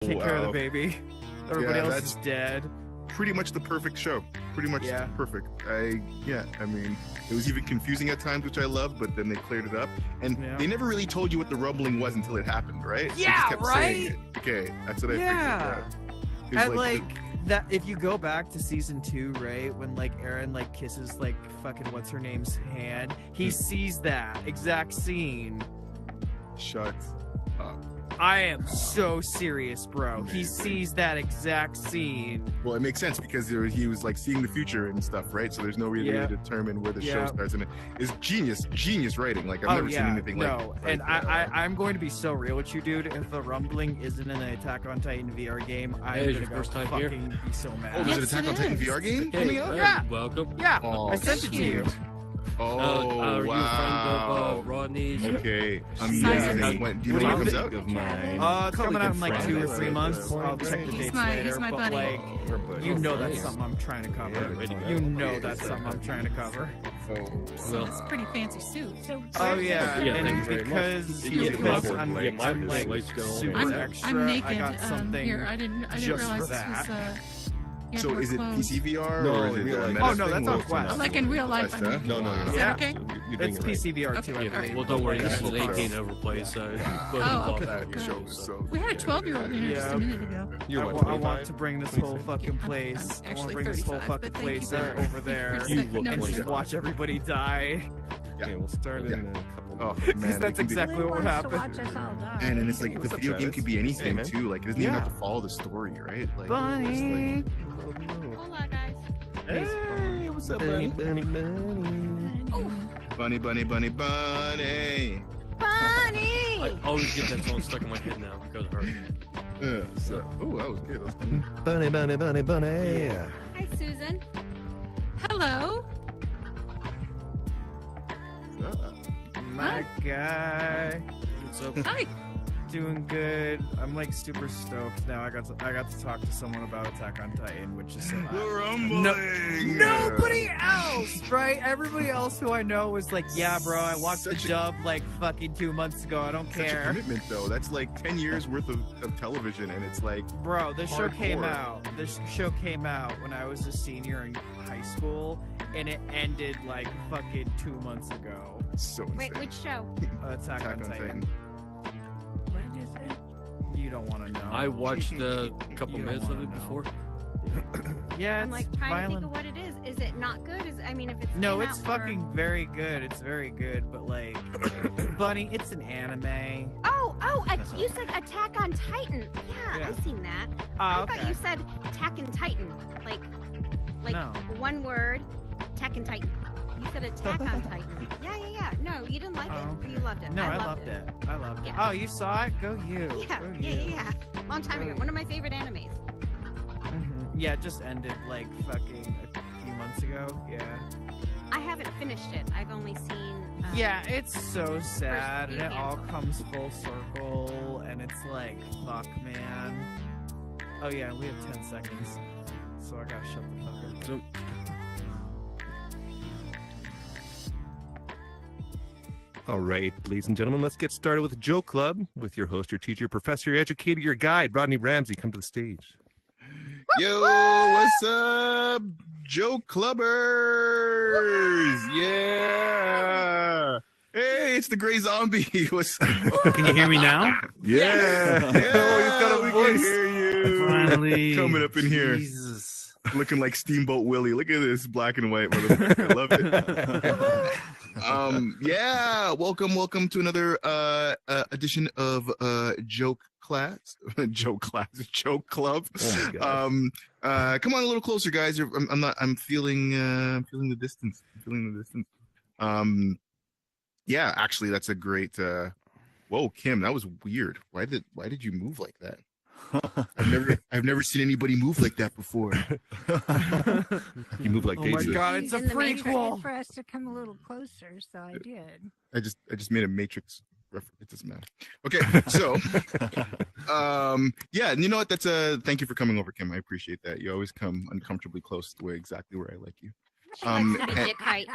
Take care of the baby. Everybody else is dead. Pretty much the perfect show. Pretty much perfect. I mean, it was even confusing at times, which I loved, but then they cleared it up. And they never really told you what the rumbling was until it happened, right? Yeah, they just kept right? saying it. Okay, that's what I figured. Yeah. And like that, if you go back to season 2, right, when like Aaron like kisses like fucking what's her name's hand, he sees that exact scene. Shut up. I am so serious, bro. He sees that exact scene. Well, it makes sense because he was like seeing the future and stuff, right? So there's no way to determine where the show starts, and it's genius writing. Like I've never seen anything like. No, and I'm going to be so real with you, dude. If the rumbling isn't in an Attack on Titan VR game, I'm gonna go fucking be so mad. Oh, there's an Attack on Titan VR game coming out? Yeah. Welcome. Yeah, I sent it to you. Oh, are you a friend of Rodney's? Okay. Do you know when it comes out? It's coming out in like 2 or 3 months. I'll check the dates later. He's my but buddy. like, you know that's something I'm trying to cover. You know that's something I'm trying to cover. So it's a pretty fancy suit. Oh yeah, and because I'm like super extra, I'm naked. I got something here. I didn't realize this was. So is it PC VR No, or is it oh no, that's on Quest. Like in real life. No. Is that okay? It's PC VR too. Okay. Well, don't worry. This is an 18 overplay, so. We had a 12-year-old in here just a minute ago. I want to bring this whole fucking place. I want to bring this whole fucking place over there and just watch everybody die. Okay, we'll start in a couple. Oh Because man, that's exactly what would happen. And it's like the video game could be anything too. Like it doesn't even have to follow the story, right? Like, Bunny. Hola, guys. Hey, what's up, Bunny? Bunny, bunny, bunny, bunny. I always get that song stuck in my head now because of her. Yeah. So, oh, that was good. Bunny, bunny, bunny, bunny. Hi, Susan. Hello. My guy. What's up? Hi. Doing good. I'm like super stoked now. I got to talk to someone about Attack on Titan, which is so The rumbling. nobody else, right? Everybody else who I know was like, yeah, bro, I watched the dub like fucking 2 months ago. I don't Such a care. commitment, though. That's like 10 years worth of television, and it's like, Bro, this show came hardcore. out. This show came out when I was a senior in high school, and it ended like fucking 2 months ago. so insane. Wait, which show? Attack on Titan. What is it? You don't want to know. I watched a couple You don't minutes of wanna it know. before. Yeah, I'm it's like trying violent. to think of what it is. Is it not good? If it's No, came it's out fucking very good. It's very good, but like, Bunny, it's an anime. You said Attack on Titan. Yeah, I've seen that. I thought you said Attack on Titan, like No. one word, Attack on Titan. You said Attack on Titan. Yeah. No, you didn't like it. Or you loved it. No, I loved it. I loved it. Yeah. Oh, you saw it? Go you. Yeah, Go you. yeah. Long time ago. One of my favorite animes. Yeah, it just ended like fucking a few months ago. Yeah. I haven't finished it. I've only seen. Yeah, it's so sad, few and it all hands. comes full circle, and it's like, fuck, man. Oh yeah, we have 10 seconds, so I gotta shut the fuck up. So, All right, ladies and gentlemen, let's get started with Joke Club with your host, your teacher, your professor, your educator, your guide, Rodney Ramsey. Come to the stage. Yo, what's up, Joe Clubbers? Yeah. Hey, it's the Gray Zombie. What's up? Can you hear me now? Yeah. We can hear you. Finally. Coming up in here. Jesus. Looking like Steamboat Willie. Look at this black and white motherfucker. I love it. Yeah, welcome to another edition of Joke Club. Oh my God. Come on a little closer, guys. I'm feeling the distance. Yeah, actually that's a great whoa, Kim, that was weird. Why did you move like that? I've never seen anybody move like that before. You move like Oh my Daisy. god, it's a In the Matrix. prequel. For us to come a little closer, so I did. I just made a Matrix reference. It doesn't matter. Okay, so yeah, and you know what? That's thank you for coming over, Kim. I appreciate that. You always come uncomfortably close to exactly where I like you. She likes to be a kite.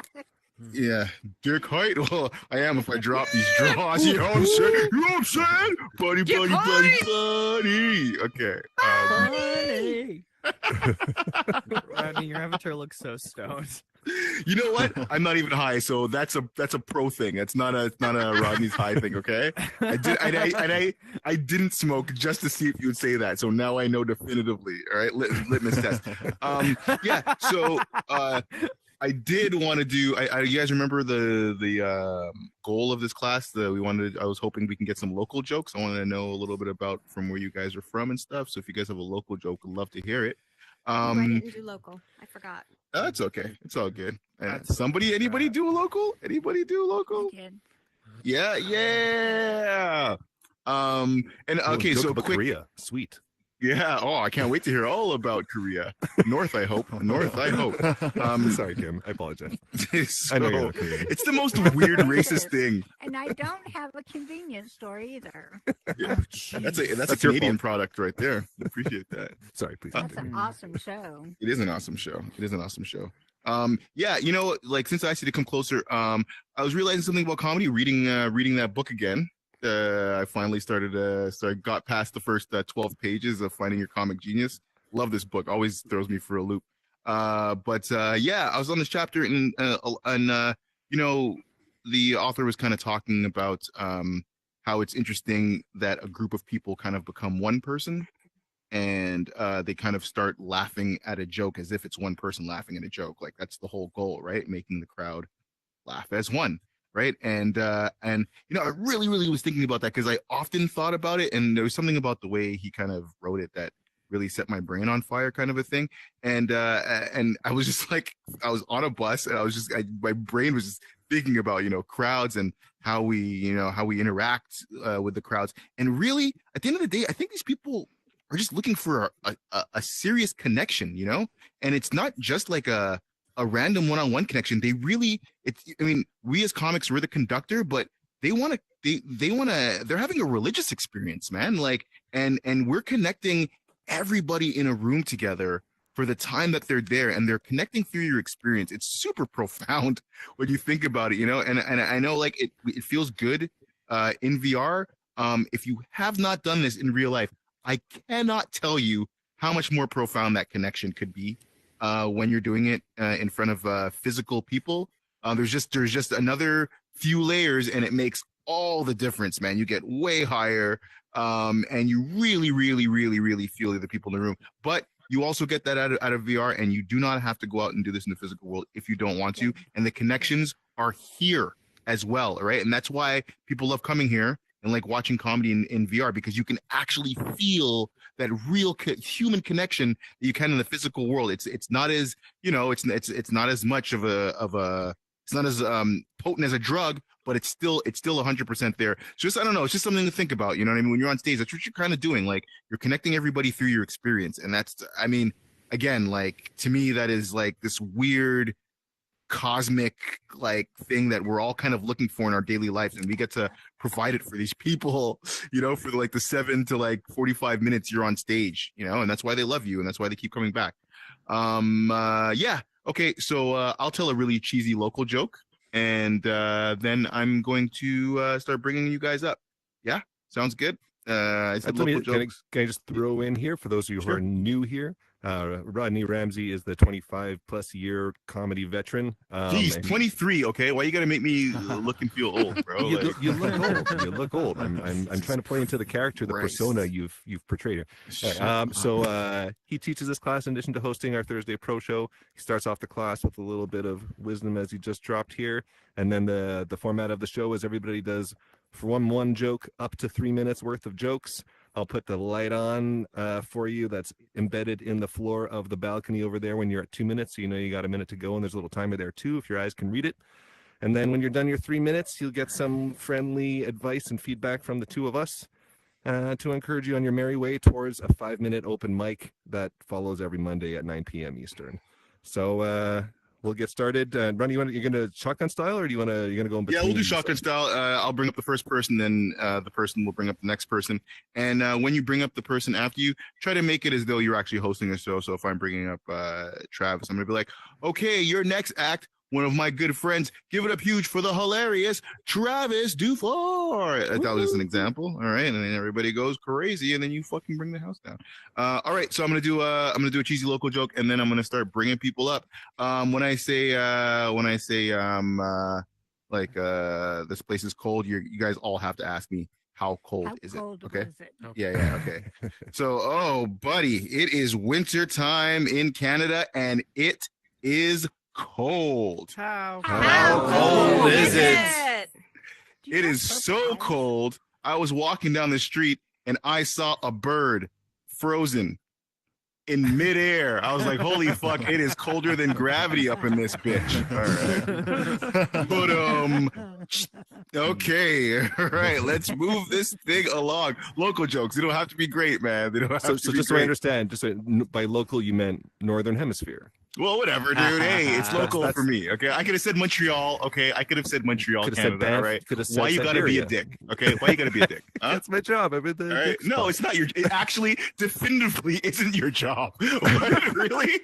Yeah, Dick Height. Well, I am if I drop these draws. You know what I'm saying? You know what I'm saying? Buddy. Okay. Buddy. Rodney, your avatar looks so stoned. You know what? I'm not even high, so that's a pro thing. It's not a Rodney's high thing. Okay. I didn't smoke just to see if you would say that. So now I know definitively. All right, litmus test. Yeah. So I did want to do. You guys remember the goal of this class? I was hoping we can get some local jokes. I wanted to know a little bit about from where you guys are from and stuff. So if you guys have a local joke, I'd love to hear it. I didn't do local. I forgot. That's okay. It's all good. Anybody do a local? Anybody do a local? I did. Yeah. And okay, so quick. Korea, sweet. Yeah. Oh, I can't wait to hear all about Korea. North, I hope. Sorry, Kim. I apologize. I know it's the most weird racist thing. And I don't have a convenience store either. Yeah. That's a Canadian product right there. I appreciate that. Sorry, please. That's an awesome show. It is an awesome show. Yeah, like since I see to come closer, I was realizing something about comedy, reading that book again. I finally got past the first 12 pages of Finding Your Comic Genius. Love this book. Always throws me for a loop. But yeah, I was on this chapter and the author was kind of talking about how it's interesting that a group of people kind of become one person and they kind of start laughing at a joke as if it's one person laughing at a joke. Like that's the whole goal, right? Making the crowd laugh as one. Right. And I really, really was thinking about that because I often thought about it. And there was something about the way he kind of wrote it that really set my brain on fire kind of a thing. And I was just like, I was on a bus and my brain was just thinking about, crowds and how we interact with the crowds. And really, at the end of the day, I think these people are just looking for a serious connection, and it's not just like a random one-on-one connection. We as comics, we're the conductor, but they're having a religious experience, man. Like, and we're connecting everybody in a room together for the time that they're there, and they're connecting through your experience. It's super profound when you think about it, and I know like it feels good in VR. If you have not done this in real life, I cannot tell you how much more profound that connection could be. When you're doing it in front of physical people, there's just another few layers, and it makes all the difference, man. You get way higher, and you really, really, really, really feel the people in the room. But you also get that out of VR, and you do not have to go out and do this in the physical world if you don't want to. And the connections are here as well, right? And that's why people love coming here and like watching comedy in VR, because you can actually feel that real human connection that you can in the physical world. It's not as it's not as much of a it's not as potent as a drug, but it's still 100% there. So just I don't know, it's just something to think about. You know what I mean? When you're on stage, that's what you're kind of doing. Like you're connecting everybody through your experience, and that's again, like to me that is like this weird cosmic like thing that we're all kind of looking for in our daily lives, and we get to provide it for these people, for like the 7 to like 45 minutes you're on stage, and that's why they love you and that's why they keep coming back. Yeah, okay, so I'll tell a really cheesy local joke, and then I'm going to start bringing you guys up. Yeah, sounds good. Can I just throw in here for those of you who are new here? Rodney Ramsey is the 25+ year comedy veteran. He's 23. Okay, why you gotta make me look and feel old, bro? You look old. You look old. I'm trying to play into the character, the persona you've portrayed here. So he teaches this class in addition to hosting our Thursday Pro Show. He starts off the class with a little bit of wisdom as he just dropped here, and then the format of the show is everybody does for one joke up to 3 minutes worth of jokes. I'll put the light on for you that's embedded in the floor of the balcony over there when you're at 2 minutes. So you got a minute to go, and there's a little timer there too if your eyes can read it. And then when you're done your 3 minutes, you'll get some friendly advice and feedback from the two of us to encourage you on your merry way towards a 5-minute open mic that follows every Monday at 9 p.m. Eastern. So we'll get started. Ronnie, you're going to shotgun style, or you're going to go in between? Yeah, we'll do shotgun style. I'll bring up the first person, then the person will bring up the next person. And when you bring up the person after you, try to make it as though you're actually hosting a show. So if I'm bringing up Travis, I'm going to be like, okay, your next act one of my good friends. Give it up huge for the hilarious Travis Dufour. That was just an example. All right. And then everybody goes crazy and then you fucking bring the house down. All right. So I'm going to do a cheesy local joke and then I'm going to start bringing people up. When I say this place is cold, you guys all have to ask me how cold is it? Okay. Yeah. Okay. So, oh, buddy, it is winter time in Canada and it is cold. How cold is it? It is so cold. I was walking down the street and I saw a bird frozen in midair. I was like, holy fuck, it is colder than gravity up in this bitch. All right. But okay. All right, let's move this thing along. Local jokes. They don't have to be great, man. They don't have to be just so I great. understand, by local you meant Northern Hemisphere. Well, whatever, dude. Hey, it's local for me. Okay, I could have said Montreal. Okay, I could have said Montreal, Canada. All right. Why you gotta be a dick? Okay, why you gotta be a dick? Huh? That's my job. I'm in the right. No, it's not your. It actually, definitively, isn't your job. What, really?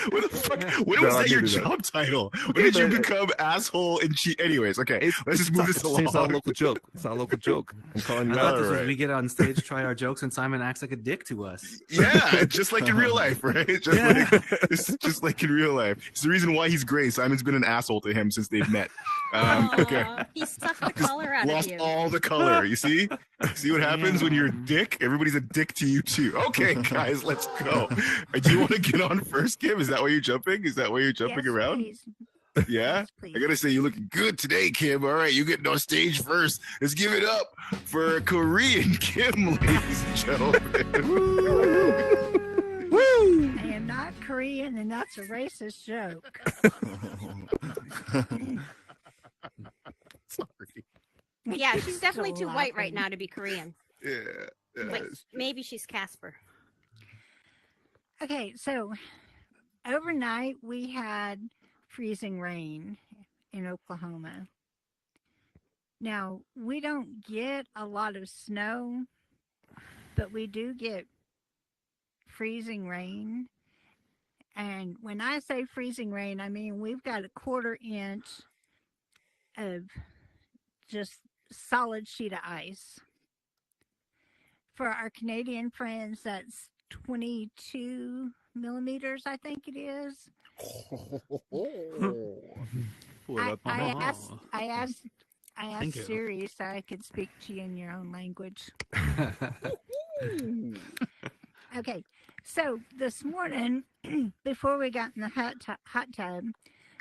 What the fuck? When was that your job title? When did you become asshole and cheat? Anyways, okay, let's just move this along. It's not a local joke. It's not a local joke. I'm calling you I out. thought this was we get on stage, try our jokes, and Simon acts like a dick to us. Yeah, just like in real life, right? Just like in real life. It's the reason why he's great. Simon's been an asshole to him since they've met. Okay. He sucked the color out Lost of you. all the color. You see? See what happens when you're a dick? Everybody's a dick to you too. Okay, guys, let's go. Do you want to get on first, Kim? Is that why you're jumping? Is that why you're jumping around? Please. Yeah? Please. I gotta say, you're looking good today, Kim. All right, you getting on stage first. Let's give it up for Korean Kim, ladies and gentlemen. I am not Korean, and that's a racist joke. Sorry. Yeah, she's definitely too white right now to be Korean. Yeah. Like, maybe she's Casper. Okay, so overnight we had freezing rain in Oklahoma. Now, we don't get a lot of snow, but we do get freezing rain. And when I say freezing rain, I mean we've got a 1/4 inch of just solid sheet of ice. For our Canadian friends, that's 22 millimeters, I think it is. I asked Siri so I could speak to you in your own language. Okay, so this morning, before we got in the hot tub,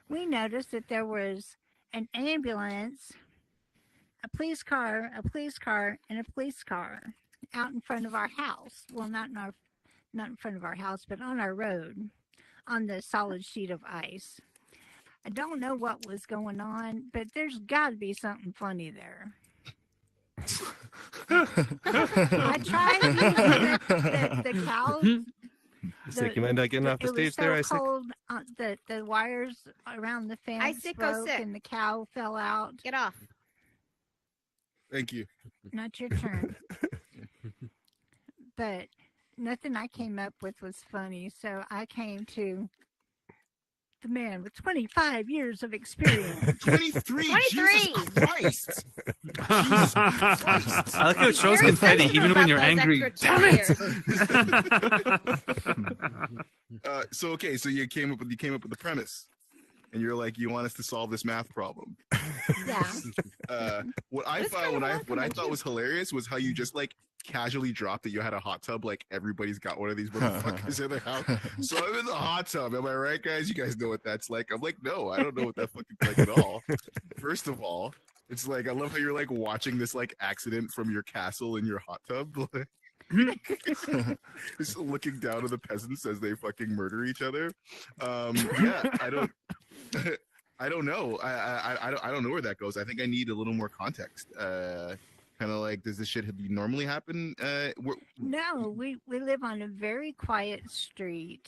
we noticed that there was an ambulance, a police car, and a police car out in front of our house. Well, not in front of our house, but on our road, on the solid sheet of ice. I don't know what was going on, but there's got to be something funny there. I tried to use the cows. Isaac, you mind not getting off the stage there, Isaac? It was so cold, the wires around the fence Isaac, broke go sit. and the cow fell out. Get off. Thank you. Not your turn. But nothing I came up with was funny, so I came to the man with 25 years of experience. 23. 23. Jesus Christ. Jesus Christ. I like how it shows Very confetti sensitive even when about you're those angry. extra Damn years. So okay, so you came up with the premise, and you're like, you want us to solve this math problem. Yeah. What I thought was hilarious was how you just like casually dropped that you had a hot tub. Like everybody's got one of these motherfuckers in their house. So I'm in the hot tub. Am I right, guys? You guys know what that's like. I'm like, no, I don't know what that fucking like at all. First of all, it's like I love how you're like watching this like accident from your castle in your hot tub. Just looking down at the peasants as they fucking murder each other. Yeah, I don't know. I don't know where that goes. I think I need a little more context. Kind of like, does this shit normally happen? No, we live on a very quiet street.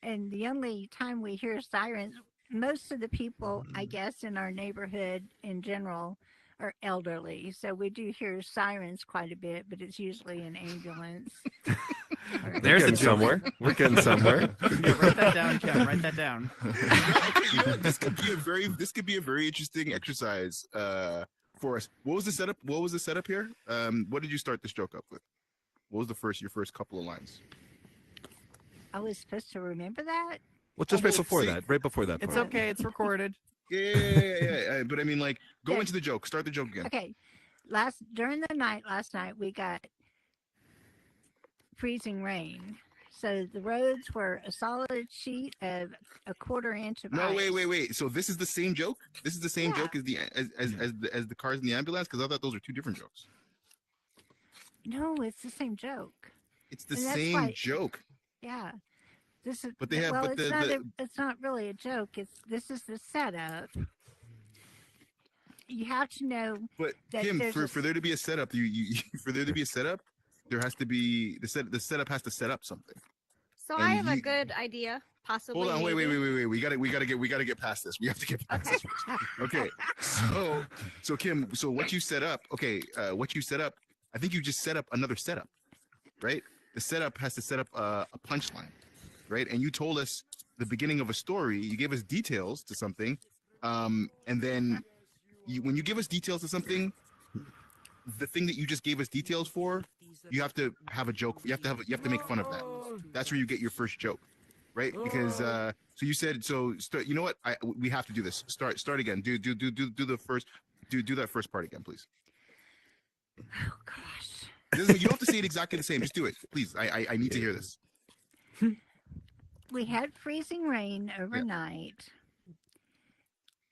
And the only time we hear sirens, most of the people, I guess, in our neighborhood in general are elderly. So we do hear sirens quite a bit, but it's usually an ambulance. There's the somewhere. We're getting somewhere. Yeah, write that down, Ken. Write that down. This could be a very interesting exercise for us. What was the setup here? What did you start this joke up with? What was your first couple of lines? I was supposed to remember that. Well, just right before that. Right before that. It's part. okay. It's recorded. Yeah. But I mean, like, go into the joke. Start the joke again. Okay. During the night last night, we got freezing rain. So the roads were a solid sheet of a quarter inch of ice. No, wait. So this is the same joke? This is the same joke as the cars in the ambulance? Because I thought those are two different jokes. No, it's the same joke. It's the same joke. Yeah. This is But they have it's not really a joke. This is the setup. You have to know. But that Kim, for there to be a setup, there has to be the setup has to set up something. So I have a good idea, possibly. Hold on, wait. We gotta get past this. We have to get past this. Okay. So Kim, what you set up? Okay, what you set up? I think you just set up another setup, right? The setup has to set up a punchline, right? And you told us the beginning of a story. You gave us details to something, and then when you give us details to something, the thing that you just gave us details for, you have to have a joke. You have to make fun of that. That's where you get your first joke, right? Because so you said start. You know what? We have to do this. Start again. Do the first. Do that first part again, please. Oh gosh. You don't have to say it exactly the same. Just do it, please. I need to hear this. We had freezing rain overnight. Yeah.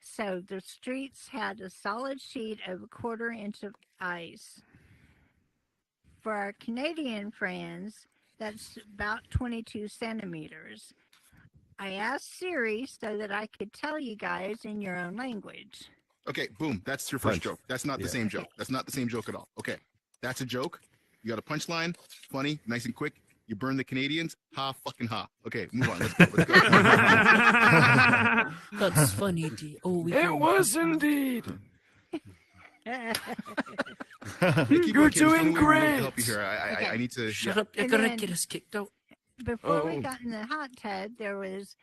So the streets had a solid sheet of a quarter inch of ice. For our Canadian friends, that's about 22 centimeters. I asked Siri so that I could tell you guys in your own language. Okay, boom. That's your first joke. That's not the same joke. That's not the same joke at all. Okay, that's a joke. You got a punchline. Funny, nice and quick. You burn the Canadians. Ha, fucking ha. Okay, move on. Let's go. That's funny, D. Oh, it was indeed. You're doing great. Help you here. I need to shut up. You're gonna get us kicked out. Before we got in the hot tub, there was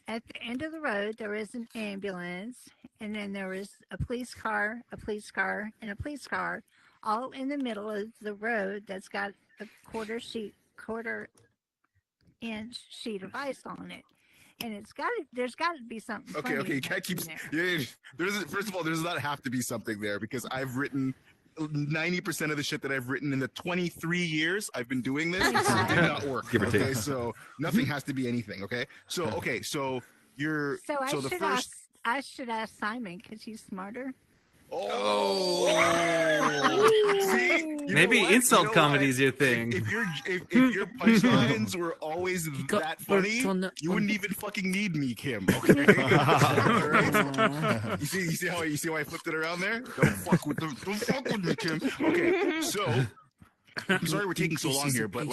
at the end of the road there was an ambulance, and then there was a police car, and a police car, all in the middle of the road that's got a quarter inch sheet of ice on it. And there's got to be something. Okay, you can't keep. First of all, there does not have to be something there because I've written 90% of the shit that I've written in the 23 years I've been doing this. It did not work. Give or take. Okay, so nothing has to be anything. Okay, so you're. I should ask Simon because he's smarter. Oh, see? Maybe insult comedy is your thing. If your punchlines were always that funny, you wouldn't even fucking need me, Kim. Okay. Right? You see how I flipped it around there? Don't fuck with me, Kim. Okay, so. I'm sorry we're taking so long here, but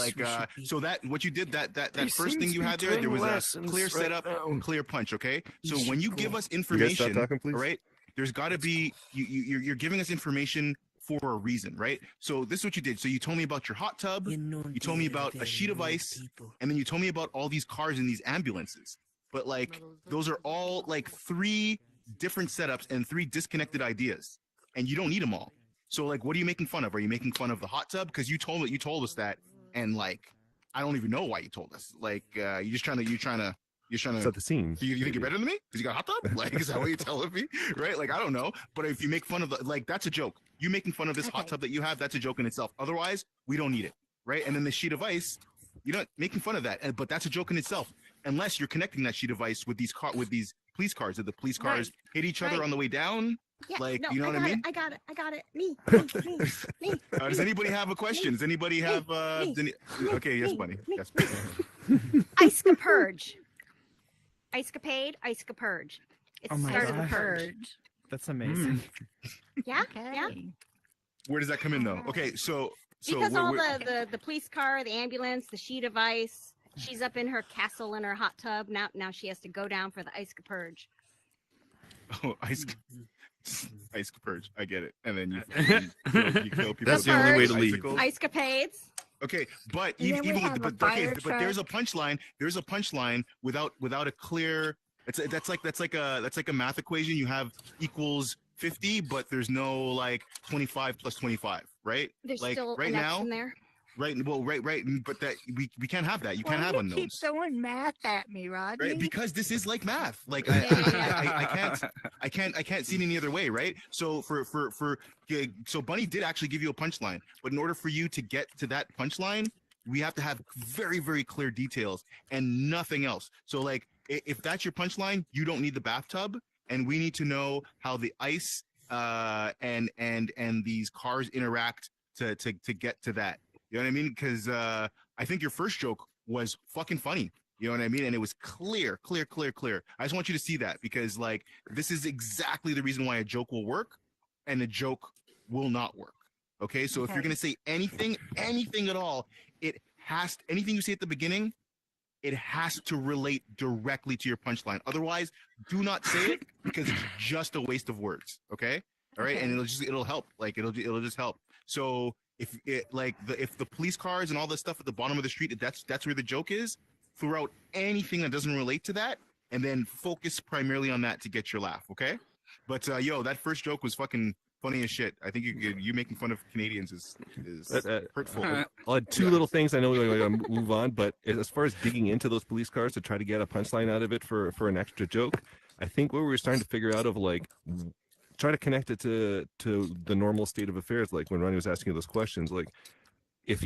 so that what you did that first thing you had there was a clear setup, clear punch. Okay, so when you give us information, right? There's got to be you're giving us information for a reason, right? So this is what you did. So you told me about your hot tub, you told me about a sheet of ice, and then you told me about all these cars and these ambulances. But like those are all like 3 different setups and 3 disconnected ideas, and you don't need them all. So like, what are you making fun of? Are you making fun of the hot tub? Because you told us that, and like I don't even know why you told us. Like you're trying to. Set the scene. Do you think you're better than me because you got a hot tub? Like, is that what you're telling me? Right? Like, I don't know. But if you make fun of that's a joke. You making fun of this hot tub that you have, that's a joke in itself. Otherwise, we don't need it. Right? And then the sheet of ice, you're not making fun of that. But that's a joke in itself. Unless you're connecting that sheet of ice with these police cars. That the police cars hit each other on the way down. Yeah, like, no, you know what I mean? I got it. Me. Does anybody have a question? Does anybody have okay, yes, buddy. Yes. Ice purge. Ice-capade, ice-purge. It's the start of the purge. That's amazing. Yeah? Okay. Yeah. Where does that come in, though? Okay, so because all the police car, the ambulance, the sheet of ice, she's up in her castle in her hot tub. Now she has to go down for the ice-purge. Oh, ice purge. I get it. And then you kill people. That's the only way to leave. Ice-capades. Okay, but And then we even have with a but okay, fire but there's a truck. punchline. There's a punchline without a clear. That's like a math equation. You have equals 50, but there's no like 25 plus 25, right? There's Like still right an X now, in there. right? Well, right. But that we can't have that. You can't Why have do you keep unknowns. throwing math at me, Rodney? Right, because this is like math. Like Yeah. I can't see it any other way, right? So so Bunny did actually give you a punchline, but in order for you to get to that punchline, we have to have very, very clear details and nothing else. So like if that's your punchline, you don't need the bathtub, and we need to know how the ice and these cars interact to get to that. You know what I mean? Because I think your first joke was fucking funny. You know what I mean? And it was clear. I just want you to see that, because like this is exactly the reason why a joke will work and a joke will not work. Okay, so if you're gonna say anything at all, anything you say at the beginning, it has to relate directly to your punchline. Otherwise, do not say it, because it's just a waste of words. Okay, all right, and it'll help. Like it'll just help. So if the police cars and all this stuff at the bottom of the street, that's where the joke is. Throw out anything that doesn't relate to that, and then focus primarily on that to get your laugh. Okay, but that first joke was fucking funny as shit. I think you making fun of Canadians is hurtful. I'll add two little things. I know we want to move on, but as far as digging into those police cars to try to get a punchline out of it for an extra joke, I think what we were starting to figure out of like try to connect it to the normal state of affairs. Like when Ronnie was asking you those questions, like if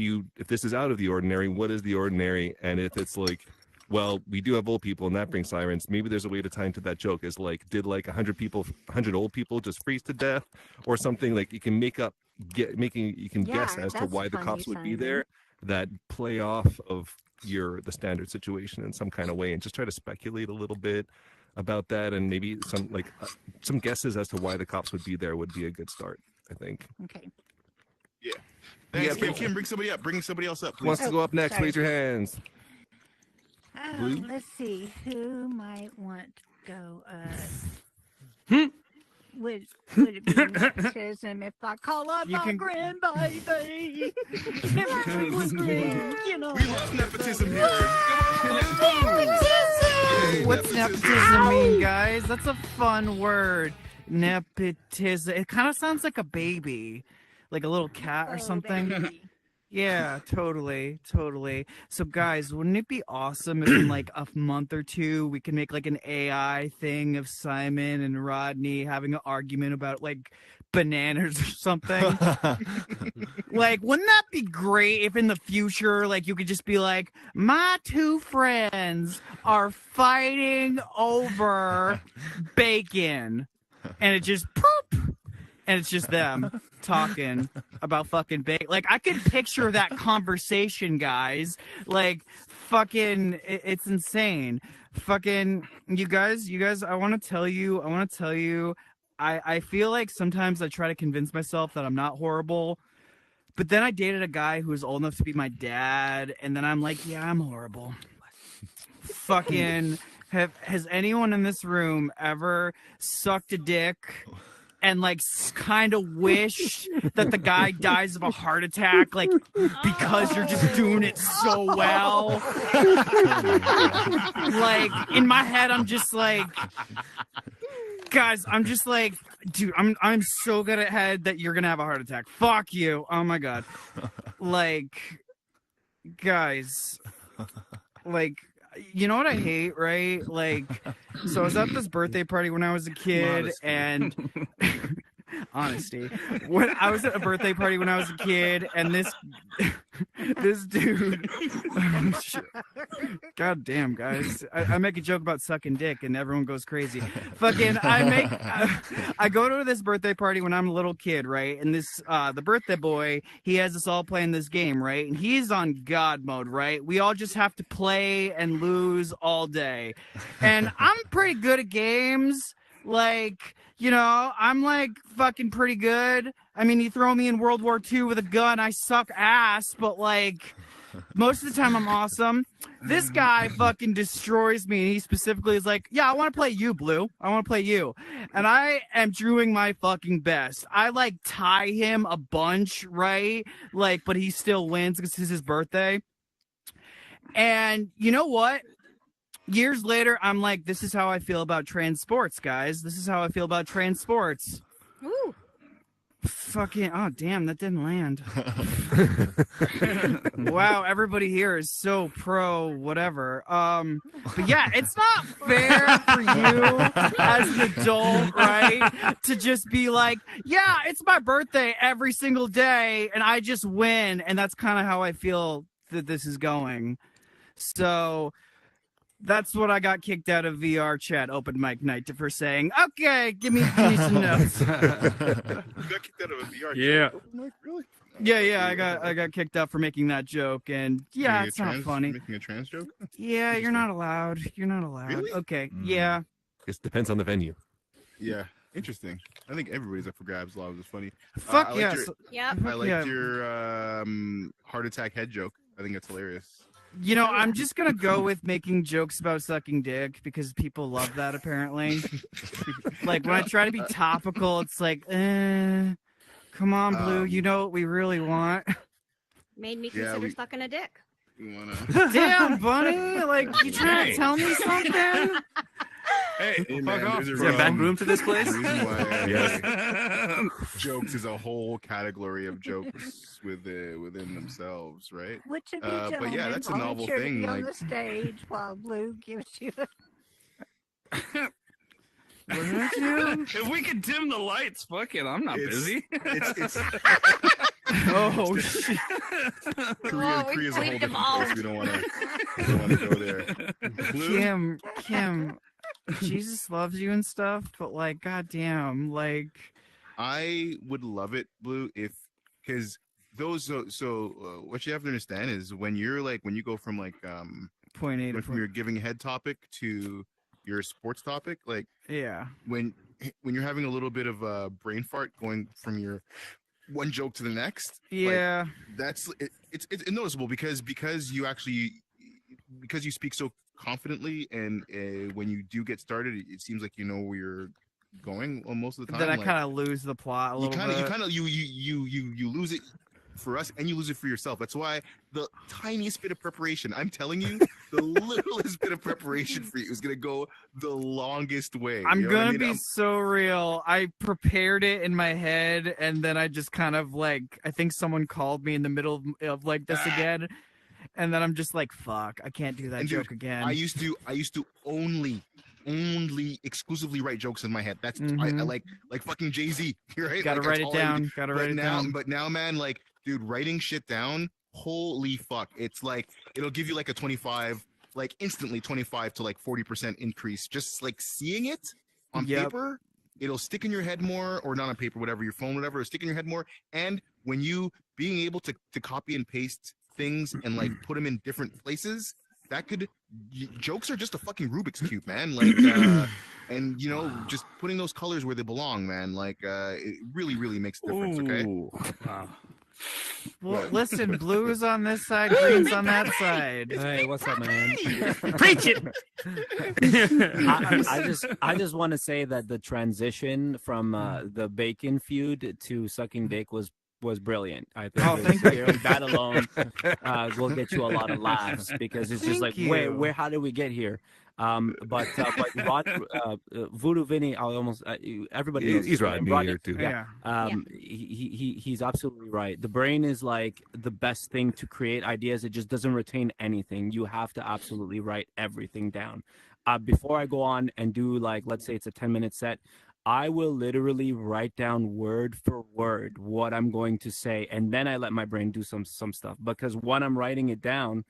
this is out of the ordinary, what is the ordinary? And if it's like, well, we do have old people and that brings sirens, maybe there's a way to tie into that joke. Is like, did like 100 old people just freeze to death or something? Like you can guess as to why the cops would be there, that play off of the standard situation in some kind of way, and just try to speculate a little bit about that, and maybe some guesses as to why the cops would be there would be a good start, I think. Okay. Yeah. Thanks, Kim. Bring somebody up. Bring somebody else up, please. Who wants to go up next? Sorry. Raise your hands. Let's see. Who might want to go? Would it be nepotism if I call up You my can- grandbaby? Everything was green, you know. We love nepotism here. What's nepotism mean, guys? That's a fun word. Nepotism. It kind of sounds like a baby, like a little cat or Oh, something. baby. Yeah, totally. So, guys, wouldn't it be awesome if in like a month or two we can make like an AI thing of Simon and Rodney having an argument about like bananas or something? Like, wouldn't that be great if in the future, like, you could just be like, my two friends are fighting over bacon, and it just poop, and it's just them talking about fucking bacon. Like, I could picture that conversation, guys. Like, fucking, it's insane. Fucking, you guys, I want to tell you, I feel like sometimes I try to convince myself that I'm not horrible, but then I dated a guy who was old enough to be my dad, and then I'm like, yeah, I'm horrible. Fucking, has anyone in this room ever sucked a dick and like kind of wish that the guy dies of a heart attack, like because you're just doing it so well? Like in my head, I'm just like, guys, I'm just like, dude, I'm so good at head that you're gonna have a heart attack. Fuck you. Oh my god. Like, guys, like, you know what I hate, right? Like, so I was at this birthday party when I was a kid, and honesty, when I was at a birthday party when I was a kid, and this dude, god damn, guys, I make a joke about sucking dick and everyone goes crazy. Fucking, I go to this birthday party when I'm a little kid, right? And this the birthday boy, he has us all playing this game, right? And he's on God mode, right? We all just have to play and lose all day, and I'm pretty good at games. Like, you know, I'm like fucking pretty good. I mean, you throw me in World War II with a gun, I suck ass, but like most of the time I'm awesome. This guy fucking destroys me, and he specifically is like, yeah, I want to play you, Blue. I want to play you. And I am doing my fucking best. I, like, tie him a bunch, right? Like, but he still wins because it's his birthday. And you know what? Years later, I'm like, this is how I feel about trans sports, guys. This is how I feel about trans sports. Ooh. Fucking, oh, damn, that didn't land. Wow, everybody here is so pro whatever. But yeah, it's not fair for you as an adult, right, to just be like, yeah, it's my birthday every single day, and I just win, and that's kind of how I feel that this is going. So that's what I got kicked out of VR chat open mic night for saying, okay, give me some notes. You got kicked out of a VR. Yeah. Really? Yeah, I got kicked out for making that joke, and yeah, Making it's not funny. Making a trans joke? Yeah, you're not allowed. You're not allowed. Really? Okay, yeah. It depends on the venue. Yeah. Interesting. I think everybody's up for grabs. A lot of it's funny. Fuck I liked yes. Yep. I liked Yeah. your heart attack head joke. I think that's hilarious. You know, I'm just gonna go with making jokes about sucking dick because people love that apparently. Like when I try to be topical, it's like, come on, Blue, you know what we really want. Made me Yeah, consider sucking a dick. You wanna? Damn, Bunny, like you trying to tell me something? Hey, Hey, fuck man, off. there's a Is there a back room to this place? reason why Yes. jokes is a whole category of jokes within themselves, right? Which of you But gentlemen yeah, that's a novel volunteer to thing, be on like- the stage while Blue gives you the If we could dim the lights, fuck it. I'm not It's- busy. It's Oh shit. Korea's a whole bleeped them different all. place. We don't want to go there. Blue? Kim, Jesus loves you and stuff, but like, goddamn, like, I would love it, Blue, if because those what you have to understand is when you go from like point eight. from your giving head topic to your sports topic, like Yeah. when you're having a little bit of a brain fart going from your one joke to the next, Yeah. that's it's noticeable because you speak so confidently, and when you do get started, it seems like you know where you're going most of the time. Then I like, kind of lose the plot a little bit. you lose it for us, and you lose it for yourself. That's why the tiniest bit of preparation, I'm telling you, the littlest bit of preparation for you is gonna go the longest way. I'm You know what I gonna mean? be I'm- so real. I prepared it in my head, and then I just kind of like, I think someone called me in the middle of like this again, and then I'm just like, fuck, I can't do that And joke dude, again. I used to only exclusively write jokes in my head. That's I Mhm. like fucking Jay-Z, right? Gotta Like, write that's it all I down. do. Gotta But write it now, down. but now, man, like, dude, writing shit down, holy fuck! It's like it'll give you like a 25, like instantly 25 to like 40% increase. Just like seeing it on Yep. paper, it'll stick in your head more, or not on paper, whatever, your phone, whatever, it'll stick in your head more. And when you being able to copy and paste things and like put them in different places, that could jokes are just a fucking Rubik's cube, man. Like and you know, just putting those colors where they belong, man, like it really makes a difference. Okay. Wow. Well, listen, blue is on this side, green's on that side. Hey, what's up, man? Preach it. I just want to say that the transition from the bacon feud to sucking dick was brilliant. I think. Oh, thank you. That alone will get you a lot of laughs because it's just Thank like, wait, you. how did we get here? But Voodoo Vinny, I almost everybody knows He's him. Rodney Rodney- here too. Yeah. He's absolutely right. The brain is like the best thing to create ideas. It just doesn't retain anything. You have to absolutely write everything down. Before I go on and do, like, let's say it's a 10-minute set, I will literally write down word for word what I'm going to say, and then I let my brain do some stuff, because when I'm writing it down,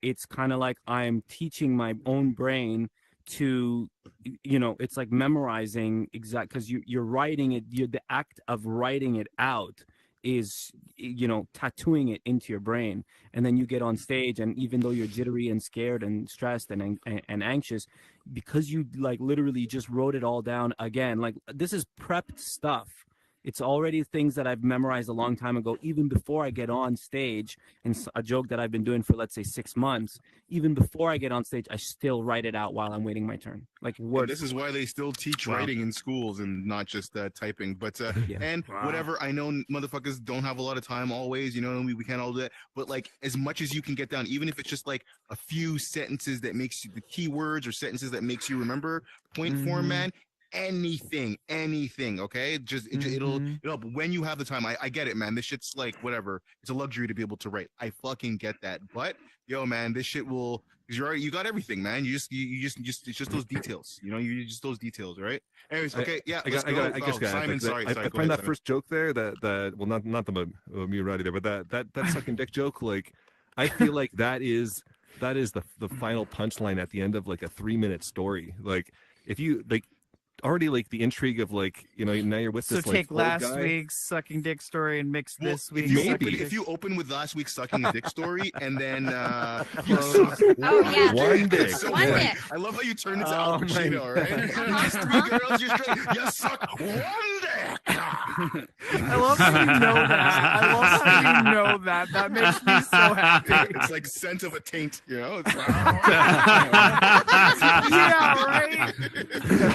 it's kind of like I'm teaching my own brain to, it's like memorizing because you're writing it. The act of writing it out is, tattooing it into your brain, and then you get on stage, and even though you're jittery and scared and stressed and anxious, because you like literally just wrote it all down again, like this is prepped stuff It's already things that I've memorized a long time ago, even before I get on stage. And a joke that I've been doing for, let's say, 6 months, even before I get on stage, I still write it out while I'm waiting my turn. Like And word. this is why they still teach Wow. writing in schools and not just typing. But Yeah. and Wow. whatever, I know motherfuckers don't have a lot of time always. You know, we can't all do that. But like, as much as you can get down, even if it's just like a few sentences that makes you the keywords or sentences that makes you remember point form, man. Anything, okay? It'll but when you have the time, I get it, man. This shit's like whatever. It's a luxury to be able to write. I fucking get that. But yo, man, this shit will, because you got everything, man. You just it's just those details. You know, you just those details, right? Anyways, okay, yeah. I guess, Simon, sorry. I Go find ahead, that Simon. first joke there, that well, not the me and Roddy there, but that sucking dick joke, like, I feel like that is the final punchline at the end of like a 3-minute story. Like, if you like already like the intrigue of like, you know, now you're with So this like take old last guy. week's sucking dick story and mix this week's If you open with last week's sucking a dick story and then you Close. suck yeah. One dick. So One funny. dick. I love how you turn into Oh Al my Pacino, right? Just 3 girls, you straight, you suck one dick. I love how you know that. I love how you know that. That makes me so happy. It's like scent of a taint, you know? It's Yeah, right.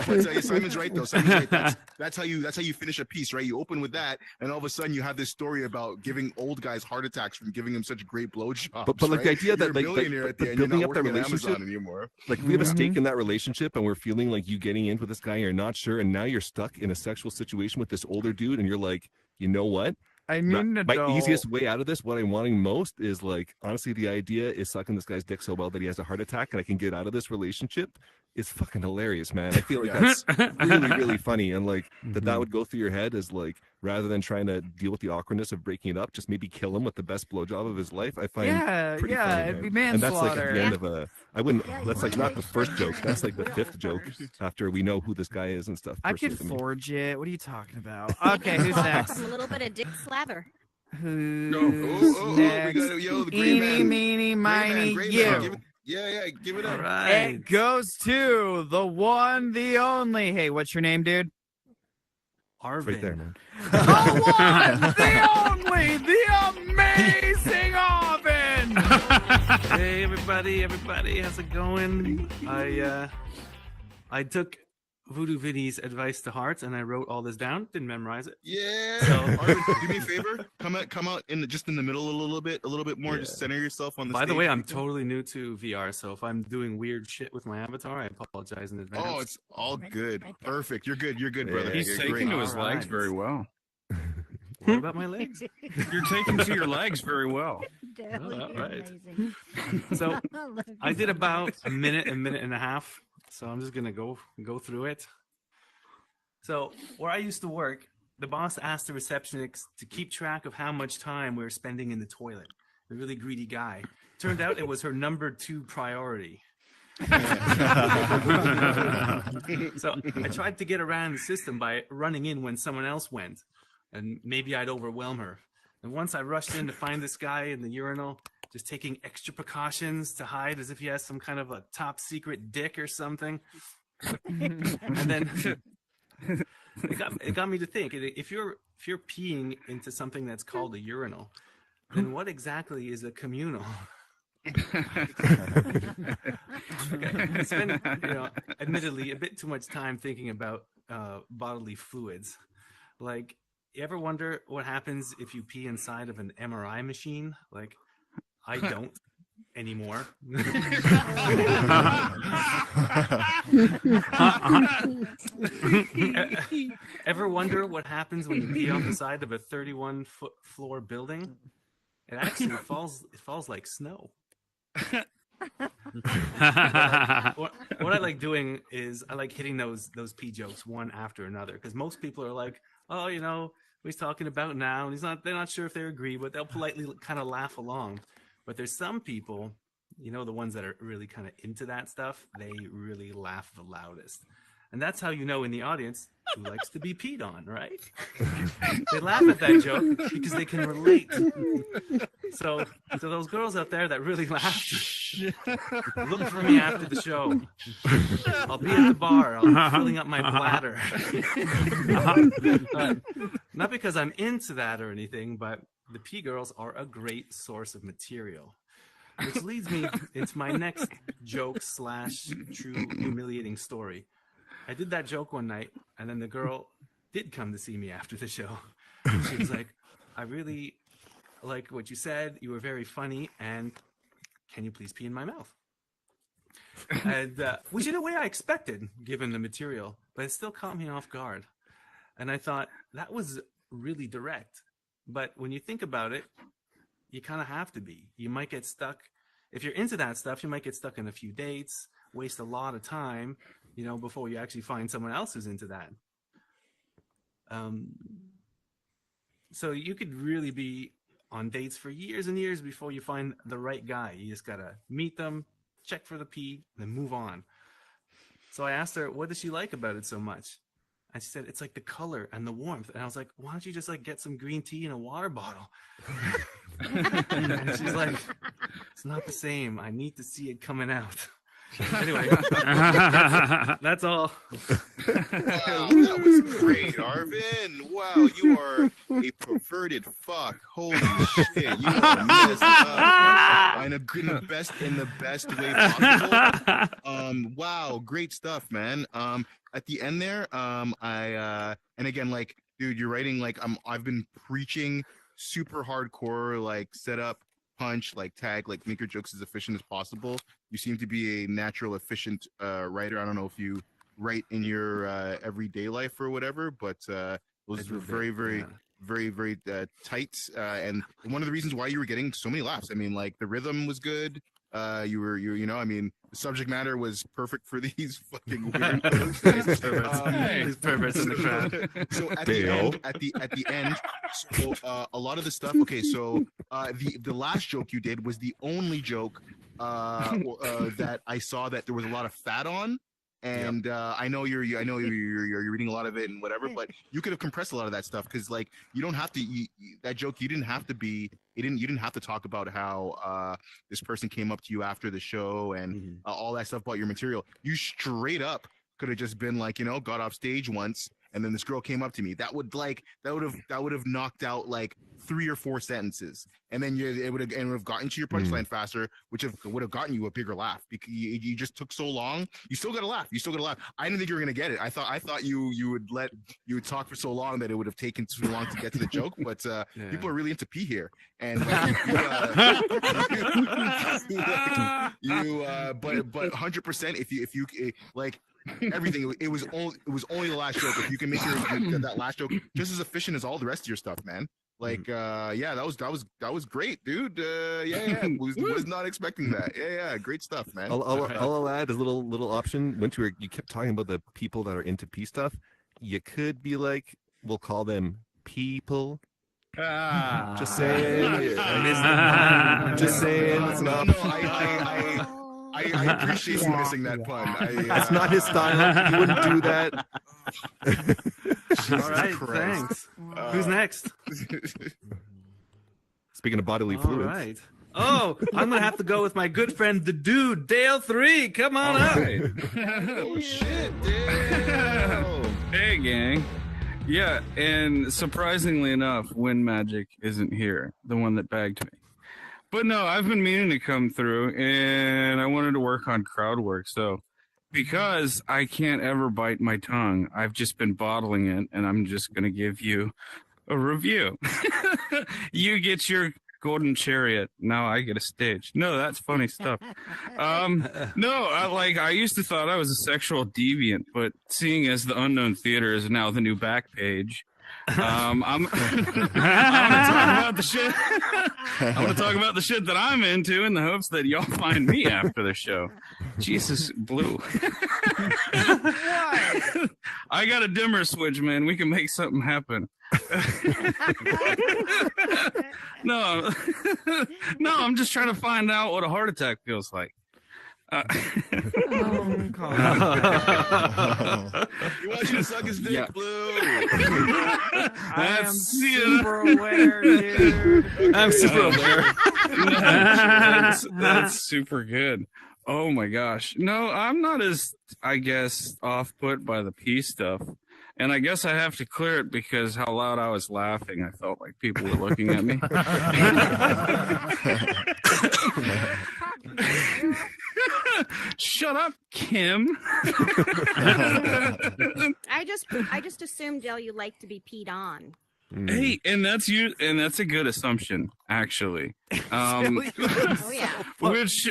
But, Simon's right though. Simon's right. That's how you finish a piece, right? You open with that, and all of a sudden you have this story about giving old guys heart attacks from giving them such great blowjobs. But like right? the idea that You're a like millionaire at the end, building you're up not that working at relationship Amazon anymore. like we have a stake in that relationship and we're feeling like you getting in with this guy and you're not sure, and now you're stuck in a sexual situation with this older dude and you're like, you know what, I mean, my easiest way out of this, what I'm wanting most is like, honestly, the idea is sucking this guy's dick so well that he has a heart attack and I can get out of this relationship. Is fucking hilarious, man. I feel like that's really funny, and like that would go through your head as like, rather than trying to deal with the awkwardness of breaking it up, just maybe kill him with the best blowjob of his life. I find pretty funny, it'd be man. And that's like at manslaughter. the end of a. I wouldn't. That's like not the first joke. That's like the 5th joke after we know who this guy is and stuff. I could personally. forge it. What are you talking about? Okay, who's next? A little bit of dick slather. Who's next? We got the great Eeny, man. meeny, Great miny, man. you. Give it up. It goes to the one, the only. Hey, what's your name, dude? Arvin. Right there, man. The one, the only, the amazing Arvin. Hey everybody, how's it going? I took Voodoo Vinny's advice to heart and I wrote all this down. Didn't memorize it. Yeah. So- Arvin, do me a favor. Come out in the middle a little bit more. Yeah. Just center yourself on the By stage. the way, I'm totally new to VR, so if I'm doing weird shit with my avatar, I apologize in advance. Oh, it's all good. Perfect. You're good, brother. He's You're taking great. to his All right. legs very well. What about my legs? You're taking to your legs very well. Definitely all right. amazing. So Look I at did that. about a minute and a half. So I'm just gonna go through it. So where I used to work, the boss asked the receptionist to keep track of how much time we were spending in the toilet. A really greedy guy. Turned out it was her number 2 priority. So I tried to get around the system by running in when someone else went, and maybe I'd overwhelm her. And once I rushed in to find this guy in the urinal, just taking extra precautions to hide as if he has some kind of a top secret dick or something. And then it got me to think, if you're peeing into something that's called a urinal, then what exactly is a communal? I spend, admittedly, a bit too much time thinking about bodily fluids. Like, you ever wonder what happens if you pee inside of an MRI machine? Like, I don't anymore. Ever wonder what happens when you pee off the side of a 31-foot floor building? It actually falls like snow. What I like doing is I like hitting those pee jokes one after another, because most people are like, oh, what he's talking about now, and they're not sure if they agree, but they'll politely kind of laugh along. But there's some people, the ones that are really kind of into that stuff, they really laugh the loudest. And that's how you know in the audience who likes to be peed on, right? They laugh at that joke because they can relate. So those girls out there that really laughed, look for me after the show. I'll be at the bar. I'll be filling up my bladder. Not because I'm into that or anything, but the P girls are a great source of material. Which leads me into my next joke / true humiliating story. I did that joke one night, and then the girl did come to see me after the show. She was like, I really like what you said. You were very funny, and can you please pee in my mouth? And which in a way I expected, given the material, but it still caught me off guard. And I thought, that was really direct. But when you think about it, you kind of have to be. You might get stuck. If you're into that stuff, you might get stuck in a few dates, waste a lot of time, before you actually find someone else who's into that. So you could really be on dates for years and years before you find the right guy. You just got to meet them, check for the pee, then move on. So I asked her, what does she like about it so much? And she said, it's like the color and the warmth. And I was like, why don't you just get some green tea in a water bottle? And she's like, it's not the same. I need to see it coming out. Anyway, that's all. Wow, that was great, Arvin. Wow, you are a perverted fuck. Holy shit, you are messed up in the best way possible. Wow, great stuff, man. At the end there, and again, dude, you're writing I've been preaching super hardcore, set up, punch, tag, make your jokes as efficient as possible. You seem to be a natural, efficient writer. I don't know if you write in your everyday life or whatever, but those were very, very, very, very tight. And one of the reasons why you were getting so many laughs. I mean, the rhythm was good. The subject matter was perfect for these fucking weirdos. These perverts in the crowd. So at the end, so a lot of the stuff. Okay, so the last joke you did was the only joke that I saw that there was a lot of fat on. And I know you're reading a lot of it and whatever, but you could have compressed a lot of that stuff because you don't have to that joke. You didn't have to talk about how this person came up to you after the show and all that stuff about your material. You straight up could have just been got off stage once and then this girl came up to me. That would have knocked out 3 or 4 sentences, and then it would have gotten to your punchline faster, which would have gotten you a bigger laugh because you just took so long. You still got to laugh. I didn't think you were gonna get it. I thought you would talk for so long that it would have taken too long to get to the joke. But people are really into pee here, and but 100%. If you everything, it was only the last joke. If you can make that last joke just as efficient as all the rest of your stuff, man. That was great, dude. Was not expecting that. Great stuff, man. I'll add a little option. Once you kept talking about the people that are into pee stuff, you could be we'll call them people. Just saying. Just saying. It's not. I appreciate you missing that pun. That's not his style. He wouldn't do that. All right, thanks. Who's next? Speaking of bodily fluids. All right. Oh, I'm gonna have to go with my good friend, the dude, Dale 3. Come on up. Oh shit, Dale. Hey, gang. Yeah, and surprisingly enough, Wind Magic isn't here, the one that bagged me. But no, I've been meaning to come through, and I wanted to work on crowd work. So because I can't ever bite my tongue, I've just been bottling it, and I'm just going to give you a review. You get your golden chariot. Now I get a stage. No, that's funny stuff. I used to thought I was a sexual deviant, but seeing as the Unknown Theater is now the new back page, I'm going to talk about the shit. I want to talk about the shit that I'm into in the hopes that y'all find me after the show. Jesus, Blue. I got a dimmer switch, man. We can make something happen. No, I'm just trying to find out what a heart attack feels like. Oh, Colin. You want you to suck his dick, Yeah. Blue. I am That's- super aware, dude. I'm super aware. That's super good. Oh my gosh. No, I'm not as, I guess, off put by the pee stuff. And I guess I have to clear it because how loud I was laughing. I felt like people were looking at me. Shut up, Kim. I just assumed, Dale, you like to be peed on. Hey, and that's you, and that's a good assumption, actually. Oh yeah. Which,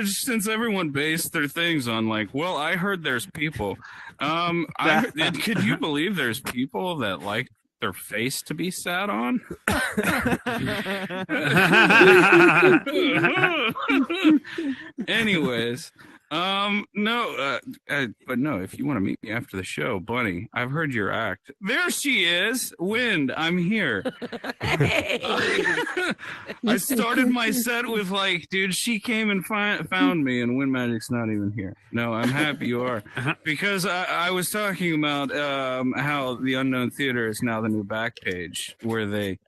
since everyone based their things on like, well, I heard there's people. Could you believe there's people that like their face to be sat on? Anyways, no, but no, if you want to meet me after the show, Bunny, I've heard your act. There she is. Wind, I'm here. I started my set with like, dude, she came and found me, and Wind Magic's not even here. No, I'm happy you are. Because I was talking about how the Unknown Theater is now the new back page where they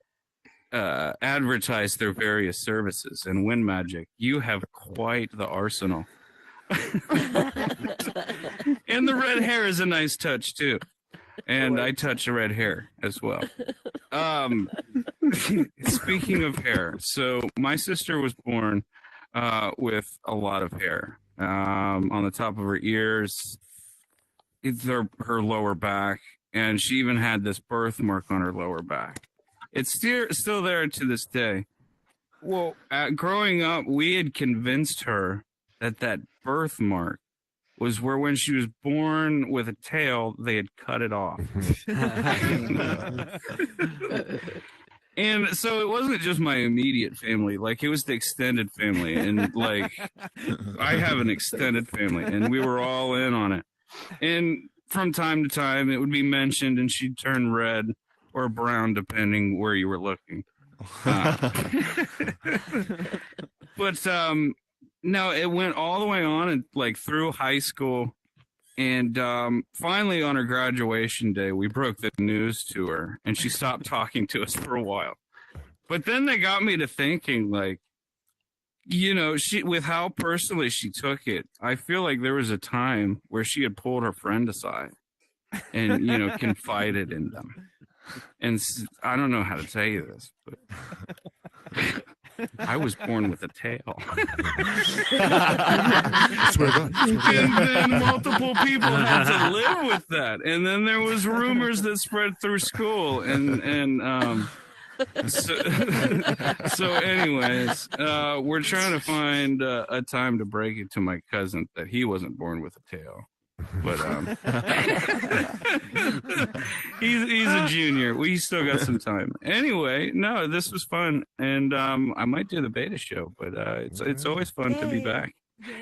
advertise their various services. And Wind Magic, you have quite the arsenal. And the red hair is a nice touch too, and I touch the red hair as well. Speaking of hair, so my sister was born with a lot of hair on the top of her ears, her lower back, and she even had this birthmark on her lower back. It's still there to this day. Well, growing up, we had convinced her that birthmark was where when she was born with a tail, they had cut it off. And so it wasn't just my immediate family, like it was the extended family. And like, I have an extended family and we were all in on it. And from time to time it would be mentioned and she'd turn red or brown, depending where you were looking. But, no, it went all the way on and like through high school. And finally on her graduation day, we broke the news to her and she stopped talking to us for a while. But then they got me to thinking like, you know, with how personally she took it, I feel like there was a time where she had pulled her friend aside and, you know, confided in them. And I don't know how to tell you this, but I was born with a tail. I swear to God. And then multiple people had to live with that. And then there was rumors that spread through school. So anyways, we're trying to find a time to break it to my cousin that he wasn't born with a tail. But he's a junior. We still got some time. Anyway, no, this was fun, and I might do the beta show, but it's always fun to be back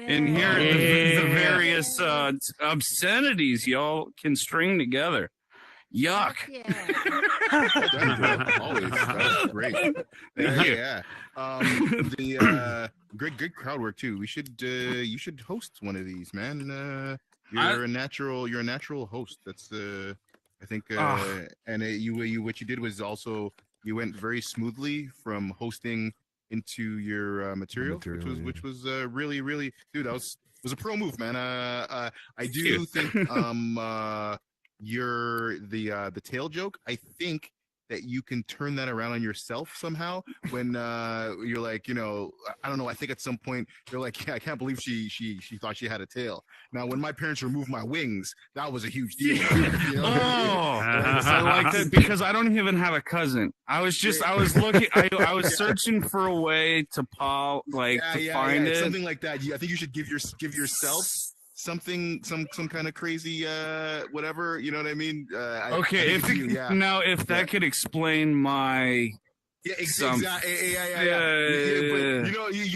and hear the various obscenities y'all can string together. Yuck! Always, that was great. Yeah. The great crowd work too. You should host one of these, man. You're a natural host. That's I think and what you did was also you went very smoothly from hosting into your material, which was really dude, that was a pro move, man. I do think you're the tail joke. I think that you can turn that around on yourself somehow when you're like, you know, I don't know, I think at some point you're like, yeah, I can't believe she thought she had a tail. Now when my parents removed my wings, that was a huge deal. You know? I like that because I don't even have a cousin. I was looking, I was searching for a way to find it. Something like that. I think you should give yourself something, some kind of crazy whatever, you know what I mean? If that could explain my Yeah, some- exactly. Yeah, but,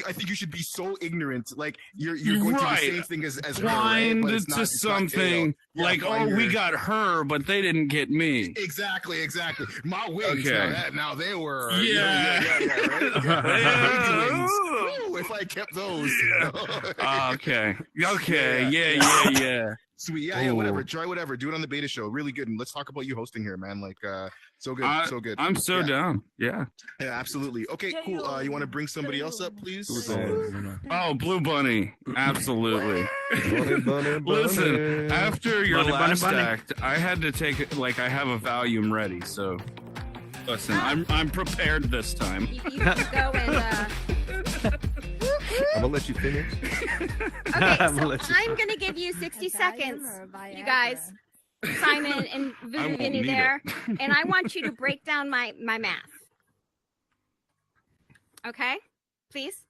I think you should be so ignorant. Like you're going through the same thing as her, right? Blind But it's to not something yeah, like, oh, we got her, but they didn't get me. Exactly. My wings. Okay. Now they were. Yeah. Right? Yeah. Wings. Ooh, if I kept those. Okay. Yeah. Sweet. Yeah, whatever. Try whatever. Do it on the beta show. Really good. And let's talk about you hosting here, man. Like, so good. So good. I'm so down. Yeah. Yeah, absolutely. Okay, cool. You want to bring somebody else up, please? Oh, Blue Bunny. Absolutely. Bunny. Listen, after your Bunny, last bunny. act, I had to take it, like, I have a Valium ready, so listen, I'm prepared this time. You can go and. I'm gonna let you finish. Okay, so I'm gonna give you 60 seconds, you guys, Simon and I won't Vinny need there, and I want you to break down my math. Okay, please.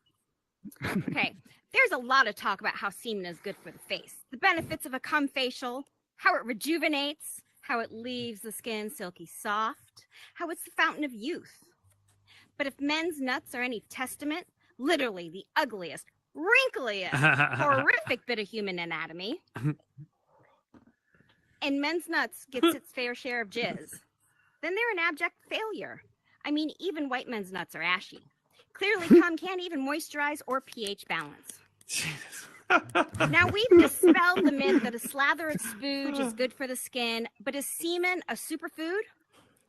Okay, there's a lot of talk about how semen is good for the face, the benefits of a cum facial, how it rejuvenates, how it leaves the skin silky soft, how it's the fountain of youth. But if men's nuts are any testament, literally the ugliest, wrinkliest, horrific bit of human anatomy, and men's nuts gets its fair share of jizz, then they're an abject failure. I mean, even white men's nuts are ashy. Clearly, cum can't even moisturize or pH balance. Now, we've dispelled the myth that a slather of spooge is good for the skin, but is semen a superfood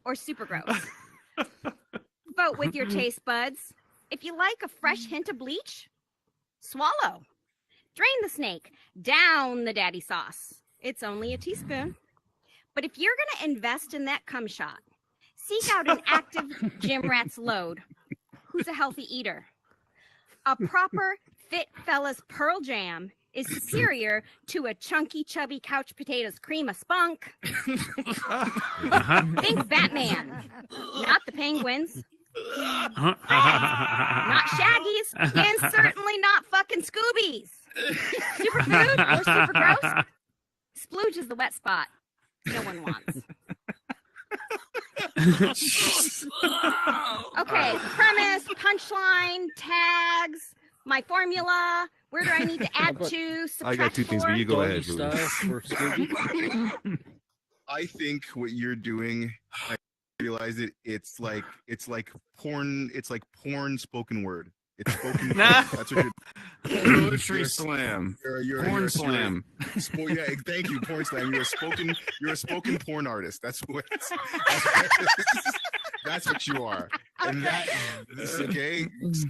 or super gross? Vote with your taste buds. If you like a fresh hint of bleach, swallow. Drain the snake. Down the daddy sauce. It's only a teaspoon. But if you're going to invest in that cum shot, seek out an active gym rat's load who's a healthy eater. A proper fit fella's Pearl Jam is superior to a chunky, chubby couch potatoes cream of spunk. Think Batman, not the Penguins. Not Shaggies, and certainly not fucking Scoobies. Superfood or super gross? Splooge is the wet spot no one wants. Okay, premise, punchline, tags, my formula. Where do I need to add to? I got two things, but you go ahead. Style for Scooby. I think what you're doing, I realize it's like porn. It's like porn spoken word. It's spoken word. That's what you're. Poetry slam. Porn slam. Yeah, thank you, porn slam. You're a spoken porn artist. That's what you are. And that's okay.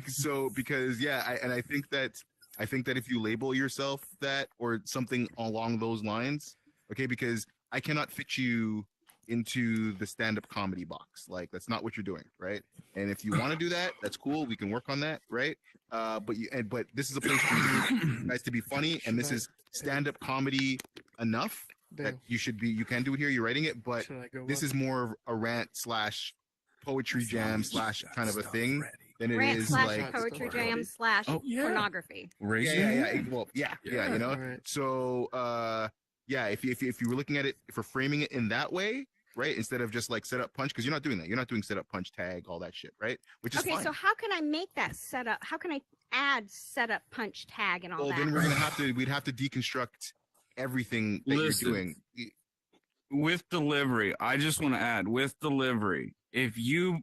So because I think that if you label yourself that or something along those lines, okay, because I cannot fit you into the stand-up comedy box. Like that's not what you're doing, right? And if you want to do that, that's cool. We can work on that, right? But this is a place for you guys to be funny, and this is stand-up comedy enough that you can do it here. You're writing it, but this is more of a rant / poetry jam / kind of a thing than it Rant is / like poetry jam / pornography. Yeah. Well, yeah. You know. Right. So, if you were looking at it, if we're framing it in that way, right, instead of just like set up punch, because you're not doing that. You're not doing set up punch tag, all that shit, right? Which is Okay, fine. so how can I make that setup? How can I add setup, punch, tag, and all Well, that? then we'd have to deconstruct everything that Listen. you're doing. With delivery, I just want to add with delivery. If you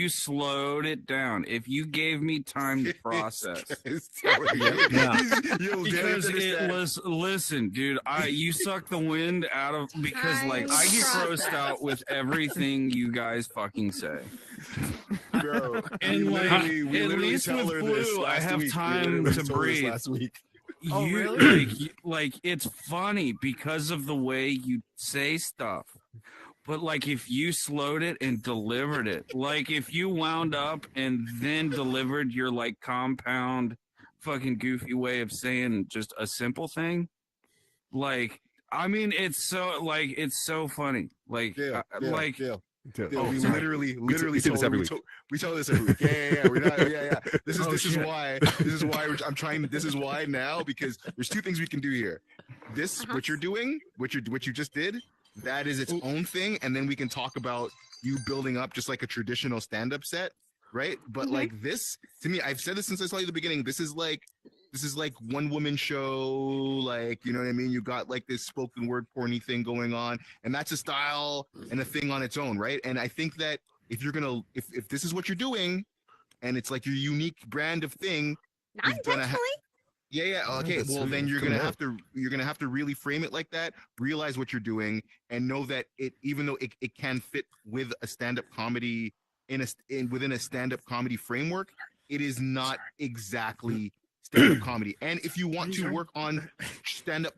slowed it down, if you gave me time to process, because listen, dude, you suck the wind out of because like I get grossed out with everything you guys fucking say. Bro, And like we at literally least tell with her this Blue, I last have week. We time literally to told her this breathe. last week. Like it's funny because of the way you say stuff. But like if you slowed it and delivered it, like if you wound up and then delivered your like compound fucking goofy way of saying just a simple thing, like I mean it's so funny. Like Yeah. We sorry. literally we say this every week. We tell this every week. Yeah. We're not. Yeah. This is why I'm trying. This is why now, because there's two things we can do here. What you're doing, what you just did, that is its own thing, and then we can talk about you building up just like a traditional stand-up set, right? But like this, to me, I've said this since I saw you at the beginning. This is like one woman show, like, you know what I mean? You got like this spoken word porny thing going on, and that's a style and a thing on its own, right? And I think that if you're gonna, if this is what you're doing, and it's like your unique brand of thing, not intentionally. Yeah. Okay. Well, then you're gonna have to really frame it like that. Realize what you're doing, and know that even though it can fit with a stand-up comedy within a stand-up comedy framework, it is not exactly stand-up comedy. And if you want to work on stand-up,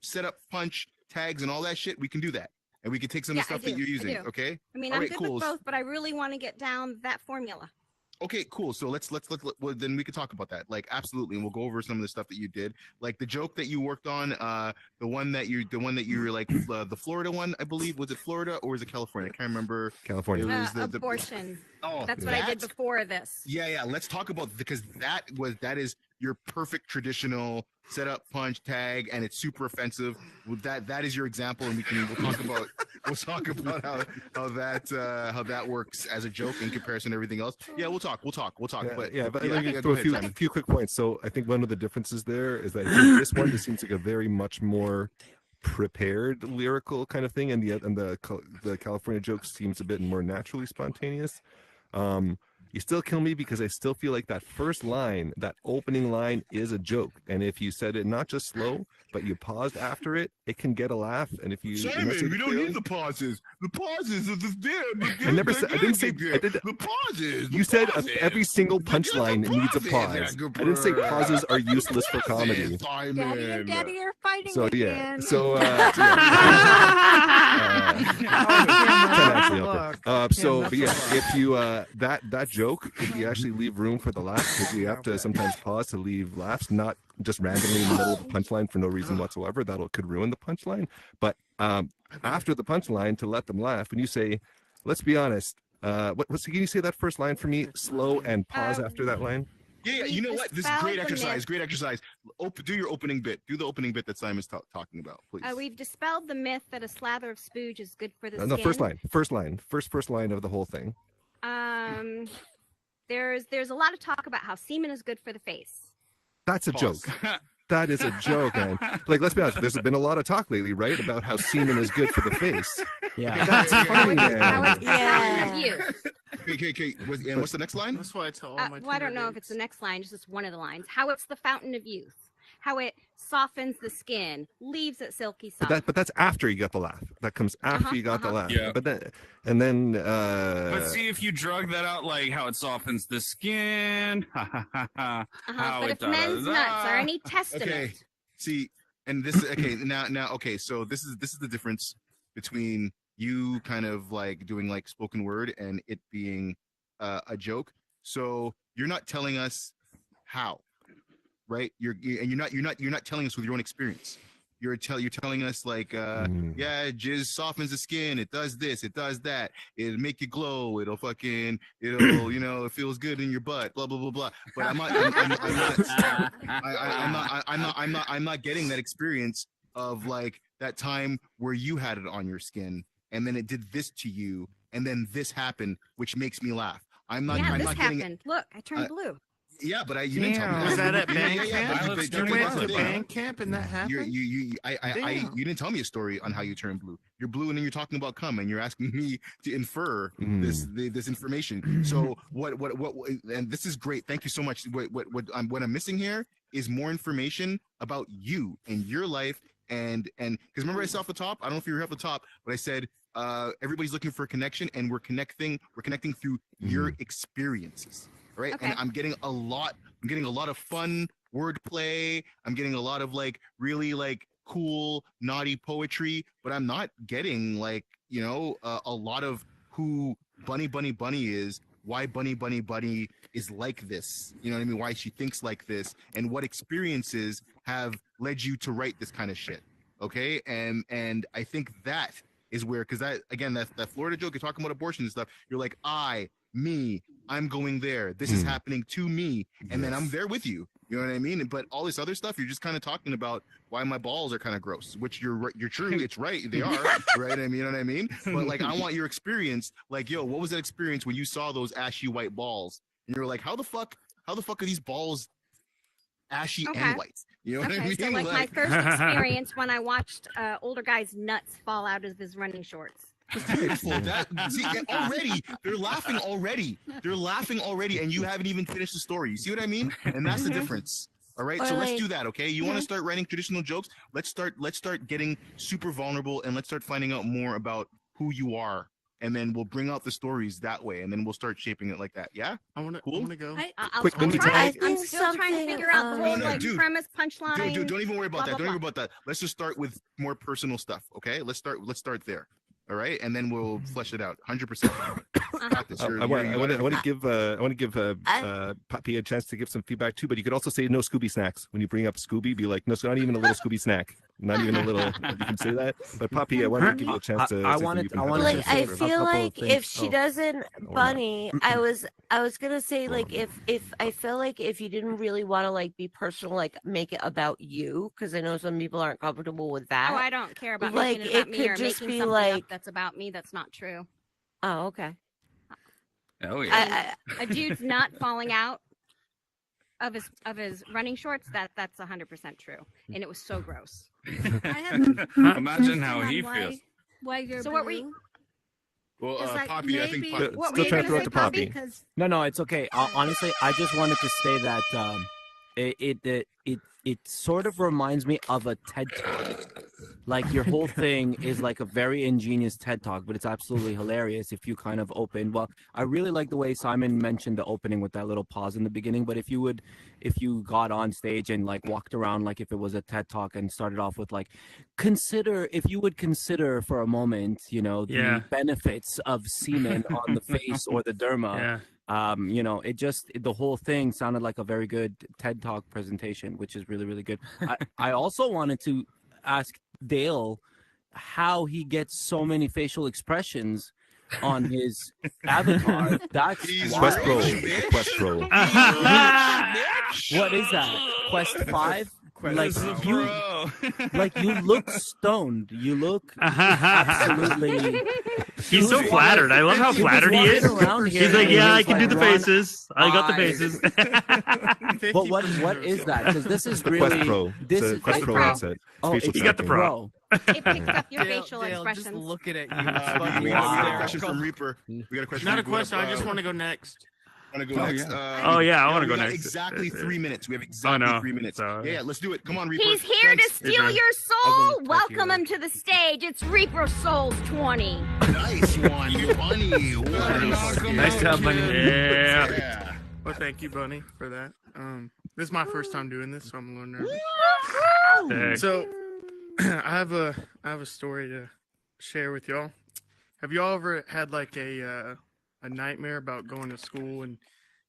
setup, punch, tags, and all that shit, we can do that, and we can take some of the stuff that you're using. Okay. I mean, I'm good with both, but I really want to get down that formula. Okay, cool. So let's well, then we could talk about that. Like, absolutely, and we'll go over some of the stuff that you did, like the joke that you worked on, the one that you were like the Florida one, I believe. Was it Florida or was it California? I can't remember. California. It was abortion. That's what I did before this. Yeah. Let's talk about, because that is your perfect traditional setup, punch, tag, and it's super offensive. That is your example, and we'll talk about how that works as a joke in comparison to everything else. Yeah, we'll talk. Yeah, but let me throw a few quick points. So I think one of the differences there is that this one just seems like a very much more prepared lyrical kind of thing, and the California joke seems a bit more naturally spontaneous. You still kill me because I still feel like that first line, that opening line, is a joke. And if you said it not just slow, but you paused after it, it can get a laugh. And if you Simon, we don't need the pauses. The pauses of this I never said. I didn't say. I did the pauses. You said every single punchline needs a pause. I didn't say pauses are useless for comedy. Daddy and Daddy are fighting so again. Yeah. So. But yeah, if you that joke, if you actually leave room for the laugh, because you have to sometimes pause to leave laughs, not just randomly in the middle of the punchline for no reason whatsoever. Could ruin the punchline. But after the punchline, to let them laugh, when you say, "Let's be honest," can you say that first line for me, slow, and pause after that line? Yeah, you know what? This is great exercise. Great exercise. Do your opening bit. Do the opening bit that Simon's talking about, please. We've dispelled the myth that a slather of spooge is good for the skin. No, first line of the whole thing. There's a lot of talk about how semen is good for the face. That's a joke. That is a joke, man. Like, let's be honest. There's been a lot of talk lately, right, about how semen is good for the face. Yeah, that's funny, man. Yeah. Okay. And what's the next line? That's why I tell all my. I don't know if it's the next line. Just one of the lines. How it's the fountain of youth. How it softens the skin, leaves it silky soft. But that's after you got the laugh. That comes after you got the laugh. Yeah. But then. But see, if you drug that out, like how it softens the skin. But if men's nuts are any testament. Okay. See, and this is okay. Now. Okay. So this is the difference between you kind of like doing like spoken word and it being a joke. So you're not telling us how. Right, you're not telling us with your own experience. You're telling us like, yeah, jizz softens the skin. It does this. It does that. It'll make you glow. It'll it feels good in your butt. Blah blah blah blah. But I'm not getting that experience of like that time where you had it on your skin and then it did this to you and then this happened, which makes me laugh. I'm not. Yeah, I'm this not happened. Getting, Look, I turned blue. Yeah, but you didn't tell me. Was that at band camp? You went to band camp and that happened? You didn't tell me a story on how you turned blue. You're blue and then you're talking about cum and you're asking me to infer this information. So what and this is great. Thank you so much. What I'm missing here is more information about you and your life and because remember I said off the top, I don't know if you were off the top, but I said everybody's looking for a connection and we're connecting through your experiences. Right. Okay. And I'm getting a lot of fun wordplay. I'm getting a lot of like really like cool, naughty poetry, but I'm not getting like, a lot of who Bunny is, why Bunny is like this. You know what I mean? Why she thinks like this and what experiences have led you to write this kind of shit. Okay. And I think that is where, because that Florida joke, you're talking about abortion and stuff. You're like, I me. I'm going there. This is happening to me, and then I'm there with you. You know what I mean? But all this other stuff, you're just kind of talking about why my balls are kind of gross, which you're true. It's right. They are right. I mean, you know what I mean? But like, I want your experience. Like, yo, what was that experience when you saw those ashy white balls? And you're like, how the fuck are these balls ashy and white? You know what I mean? So like my first experience when I watched older guy's nuts fall out of his running shorts. Beautiful. See, already they're laughing already. They're laughing already, and you haven't even finished the story. You see what I mean? And that's the difference. All right. So let's do that. Okay. You want to start writing traditional jokes? Let's start getting super vulnerable, and let's start finding out more about who you are, and then we'll bring out the stories that way, and then we'll start shaping it like that. Yeah. I want to go. I'm still trying to figure out the whole premise, punchline. Dude, don't even worry about that. Don't worry about that. Let's just start with more personal stuff. Okay. Let's start there. All right, and then we'll flesh it out. 100%. I want to give Poppy a chance to give some feedback too. But you could also say no Scooby snacks when you bring up Scooby. Be like, no, not even a little Scooby snack. Not even a little. You can say that. But Poppy, I want to give you a chance to. I feel like if she doesn't, Bunny, I was gonna say like if I feel like if you didn't really want to like be personal, like make it about you, because I know some people aren't comfortable with that. Oh, I don't care about like making it about it me could or just making be something like up that's about me. That's not true. Oh, okay. Oh yeah. A dude's not falling out of his running shorts. That's 100% true, and it was so gross. Imagine how he feels. Why you're so what were you? Well, like Poppy, I think Poppy. What Still trying to throw it to Poppy. No, it's okay. Honestly, I just wanted to say that it sort of reminds me of a TED Talk. Like your whole thing is like a very ingenious TED Talk, but it's absolutely hilarious if you kind of open. Well, I really like the way Simon mentioned the opening with that little pause in the beginning. But if you got on stage and like walked around like if it was a TED Talk and started off with like, if you would consider for a moment, the benefits of semen on the face or the derma. The whole thing sounded like a very good TED Talk presentation, which is really, really good. I also wanted to ask Dale how he gets so many facial expressions on his avatar. That's Quest Pro. What is that? Quest 5? Like you look stoned. You look absolutely. He's so flattered. I love how flattered he is. He's like, yeah, I can do the faces. I got the faces. But what is that? Because this is really Quest Pro. This is Quest Pro headset. Oh, he got the Pro. It picks up your facial Dale, expressions. just looking at you. We got a question from Reaper. Not a question. I just want to go next. Want to go next? I want to go next. Exactly 3 minutes. We have exactly 3 minutes. So, yeah, let's do it. Come on, Reaper. He's here to steal your soul. Welcome him to the stage. It's Reaper Souls 20. Nice one, Bunny. Nice job, Bunny. Yeah. Well, thank you, Bunny, for that. This is my first time doing this, so I'm a little nervous. So, I have a story to share with y'all. Have y'all ever had like a nightmare about going to school and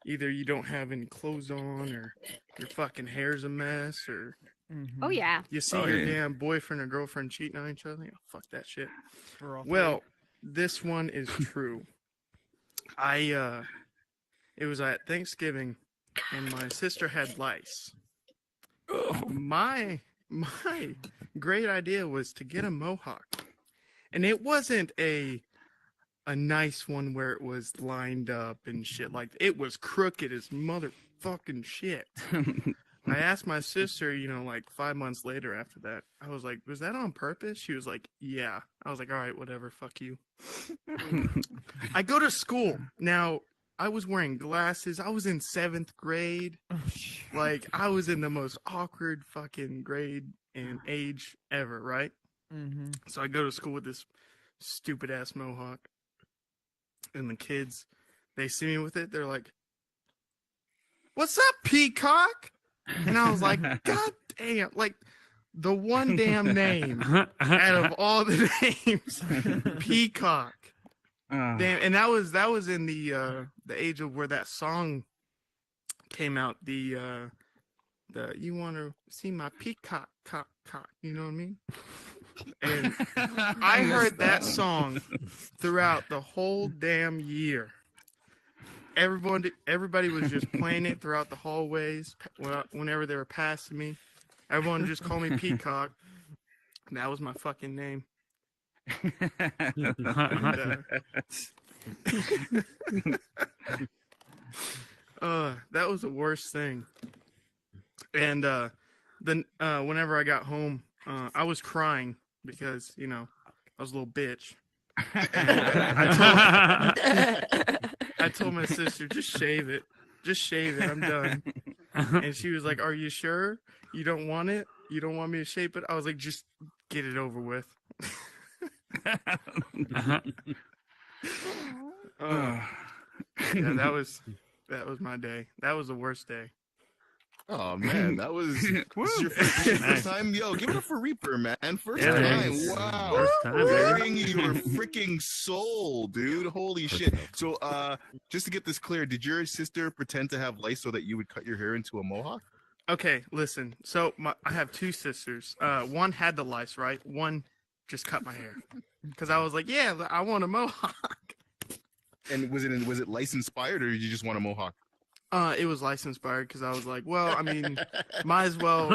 either you don't have any clothes on or your fucking hair's a mess or Oh yeah. you see your damn boyfriend or girlfriend cheating on each other? Oh, fuck that shit. Well, this one is true. It was at Thanksgiving and my sister had lice. My great idea was to get a mohawk. And it wasn't a nice one where it was lined up and shit. Like, it was crooked as motherfucking shit. I asked my sister, like 5 months later after that, I was like, was that on purpose? She was like, yeah. I was like, all right, whatever, fuck you. I go to school. Now, I was wearing glasses. I was in 7th grade. Like, I was in the most awkward fucking grade and age ever, right? Mm-hmm. So I go to school with this stupid ass mohawk. And the kids, they see me with it. They're like, what's up, Peacock? And I was like, God damn. Like, the one damn name out of all the names, Peacock. Damn. And that was in the age of where that song came out. The you want to see my peacock cock, you know what I mean? And I heard that song throughout the whole damn year. everybody was just playing it throughout the hallways. Whenever they were passing me, everyone just called me Peacock. That was my fucking name. That was the worst thing. And then whenever I got home, I was crying because I was a little bitch. I told my sister, just shave it, I'm done. And she was like, are you sure you don't want it? You don't want me to shape it? I was like, just get it over with. Yeah, that was my day. That was the worst day. Oh man, that was your first time. Yo, give it up for Reaper, man. First time. Wow. First time, Bearing your freaking soul, dude. Holy shit. So just to get this clear, did your sister pretend to have lice so that you would cut your hair into a mohawk? Okay, listen. So I have two sisters. One had the lice, right? One just cut my hair because I was like, yeah, I want a mohawk. And was it lice inspired, or did you just want a mohawk? It was lice inspired because I was like, well, I mean, might as well,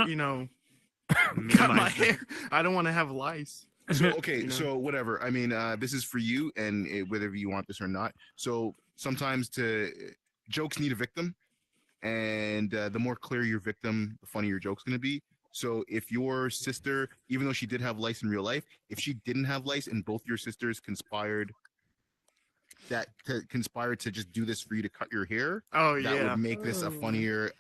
cut my hair. I don't want to have lice. So okay, so whatever. I mean, this is for you, and whether you want this or not. So sometimes jokes need a victim, and the more clear your victim, the funnier your joke's gonna be. So if your sister, even though she did have lice in real life, if she didn't have lice and both your sisters conspired to just do this for you to cut your hair, that would make this a funnier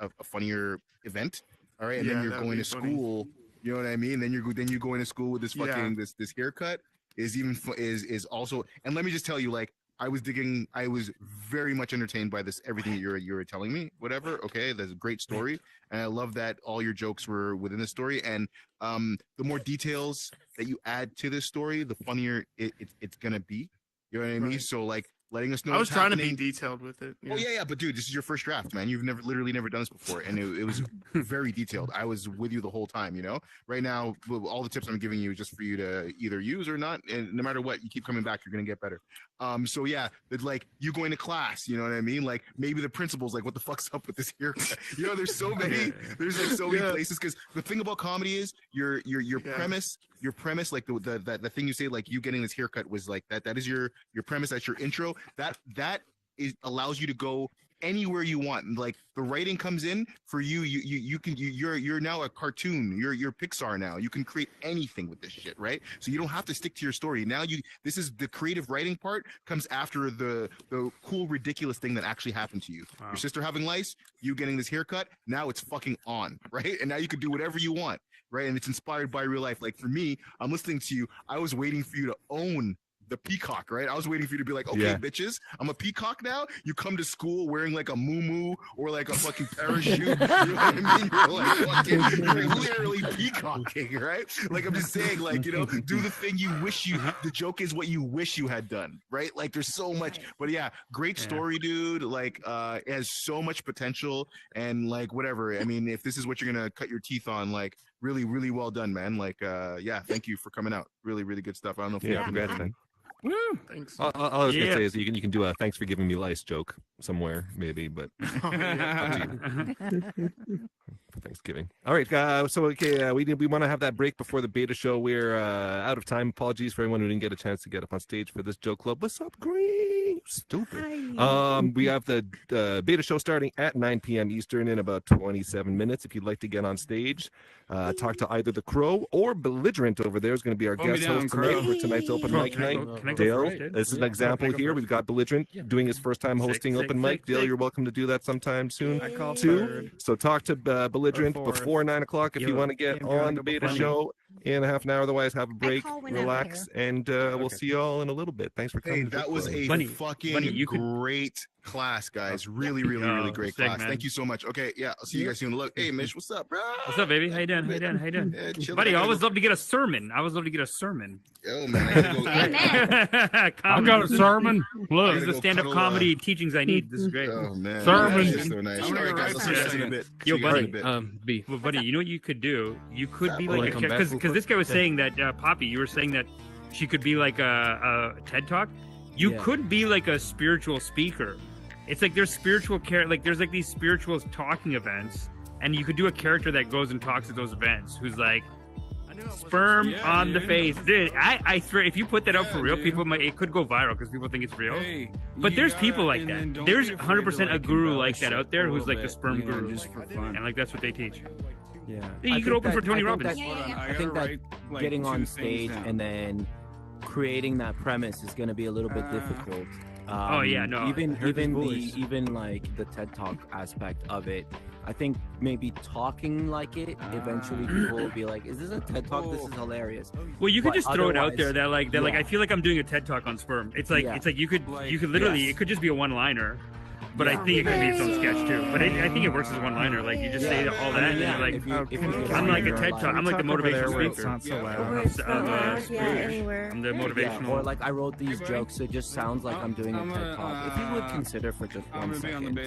event. All right, and then you're going to school. You know what I mean? Then you're going to school with this fucking this haircut is also. And let me just tell you, like, I was very much entertained by everything that you were telling me. Whatever, okay, that's a great story, and I love that all your jokes were within the story. And the more details that you add to this story, the funnier it's gonna be. You know what I mean? Right. So like letting us know. I was trying to be detailed with it. Yeah. Oh yeah, but dude, this is your first draft, man. You've literally never done this before, and it was very detailed. I was with you the whole time. Right now, all the tips I'm giving you is just for you to either use or not, and no matter what, you keep coming back, you're gonna get better. So yeah, it's like you going to class. You know what I mean? Like maybe the principal's like, "What the fuck's up with this haircut?" There's so many. There's like so many places because the thing about comedy is your premise. Your premise, like the thing you say, like you getting this haircut was like that is your premise. That's your intro. That allows you to go anywhere you want. And like the writing comes in for you. You're now a cartoon. You're Pixar now. You can create anything with this shit, right? So you don't have to stick to your story. Now this is the creative writing part comes after the cool ridiculous thing that actually happened to you. Wow. Your sister having lice, you getting this haircut. Now it's fucking on, right? And now you can do whatever you want. Right, and it's inspired by real life. Like for me, I'm listening to you. I was waiting for you to own the peacock, right? I was waiting for you to be like, okay, bitches, I'm a peacock now. You come to school wearing like a muumuu or like a fucking parachute. You know what I mean? You're literally peacocking, right? Like I'm just saying, like, do the thing you wish the joke is what you wish you had done, right? Like there's so much, but yeah, great story, dude. Like it has so much potential and like whatever. I mean, if this is what you're gonna cut your teeth on, like really, really well done, man. Like thank you for coming out. Really, really good stuff. I don't know if you have congrats, man. Woo! Thanks. All I was gonna say is you can do a thanks for giving me lice joke somewhere maybe, but up to you. For Thanksgiving. All right, we want to have that break before the beta show. We're out of time. Apologies for everyone who didn't get a chance to get up on stage for this joke club. What's up, Green? Stupid. Hi. We have the beta show starting at 9 p.m. Eastern in about 27 minutes. If you'd like to get on stage, talk to either the Crow or Belligerent over there is going to be our guest host tonight for tonight's open mic night. Dale, this is an example here. We've got Belligerent doing his first time hosting open mic. Dale, you're welcome to do that sometime soon too. So talk to Belligerent before 9 o'clock if you want to get on the beta show in a half an hour. Otherwise, have a break, relax, and we'll see you all in a little bit. Thanks for coming. Hey, that was a fucking great class, guys. Really, really, really great class. Thank you so much. Okay, yeah, I'll see you guys soon. Look, hey, Mish, what's up, bro? What's up, baby? How you doing? Yeah, buddy, I always love to get a sermon. Oh man, I've got a sermon. Look, this is the stand-up comedy teachings I need. This is great. Oh man, sermon. So nice. All right, guys, I'll see you guys in a bit. Yo, buddy, well, buddy, you know what you could do? You could be like a because this guy was saying that Poppy, you were saying that she could be like a TED Talk. You could be like a spiritual speaker. It's like there's spiritual like there's like these spiritual talking events, and you could do a character that goes and talks at those events who's like sperm on the face. Dude, I swear if you put that out for real, people it could go viral because people think it's real. But there's people like that. There's 100% a guru like that out there who's like the sperm guru, just for fun. and like that's what they teach. Yeah, You could open for Tony Robbins. I think that getting on stage and then creating that premise is going to be a little bit difficult. Even like the TED Talk aspect of it. I think maybe talking like it, eventually people will be like, "Is this a TED Talk? This is hilarious." Well, you could just throw it out there that like I feel like I'm doing a TED Talk on sperm. It's like you could literally it could just be a one-liner. But I think it could be its own sketch too. But I think it works as a one-liner. Like you just say all that, and you're like, I'm like a TED Talk. I'm like the motivational speaker. I'm the motivational. Or like I wrote these jokes. It just sounds like I'm doing a TED Talk. If you would consider for just 1 second.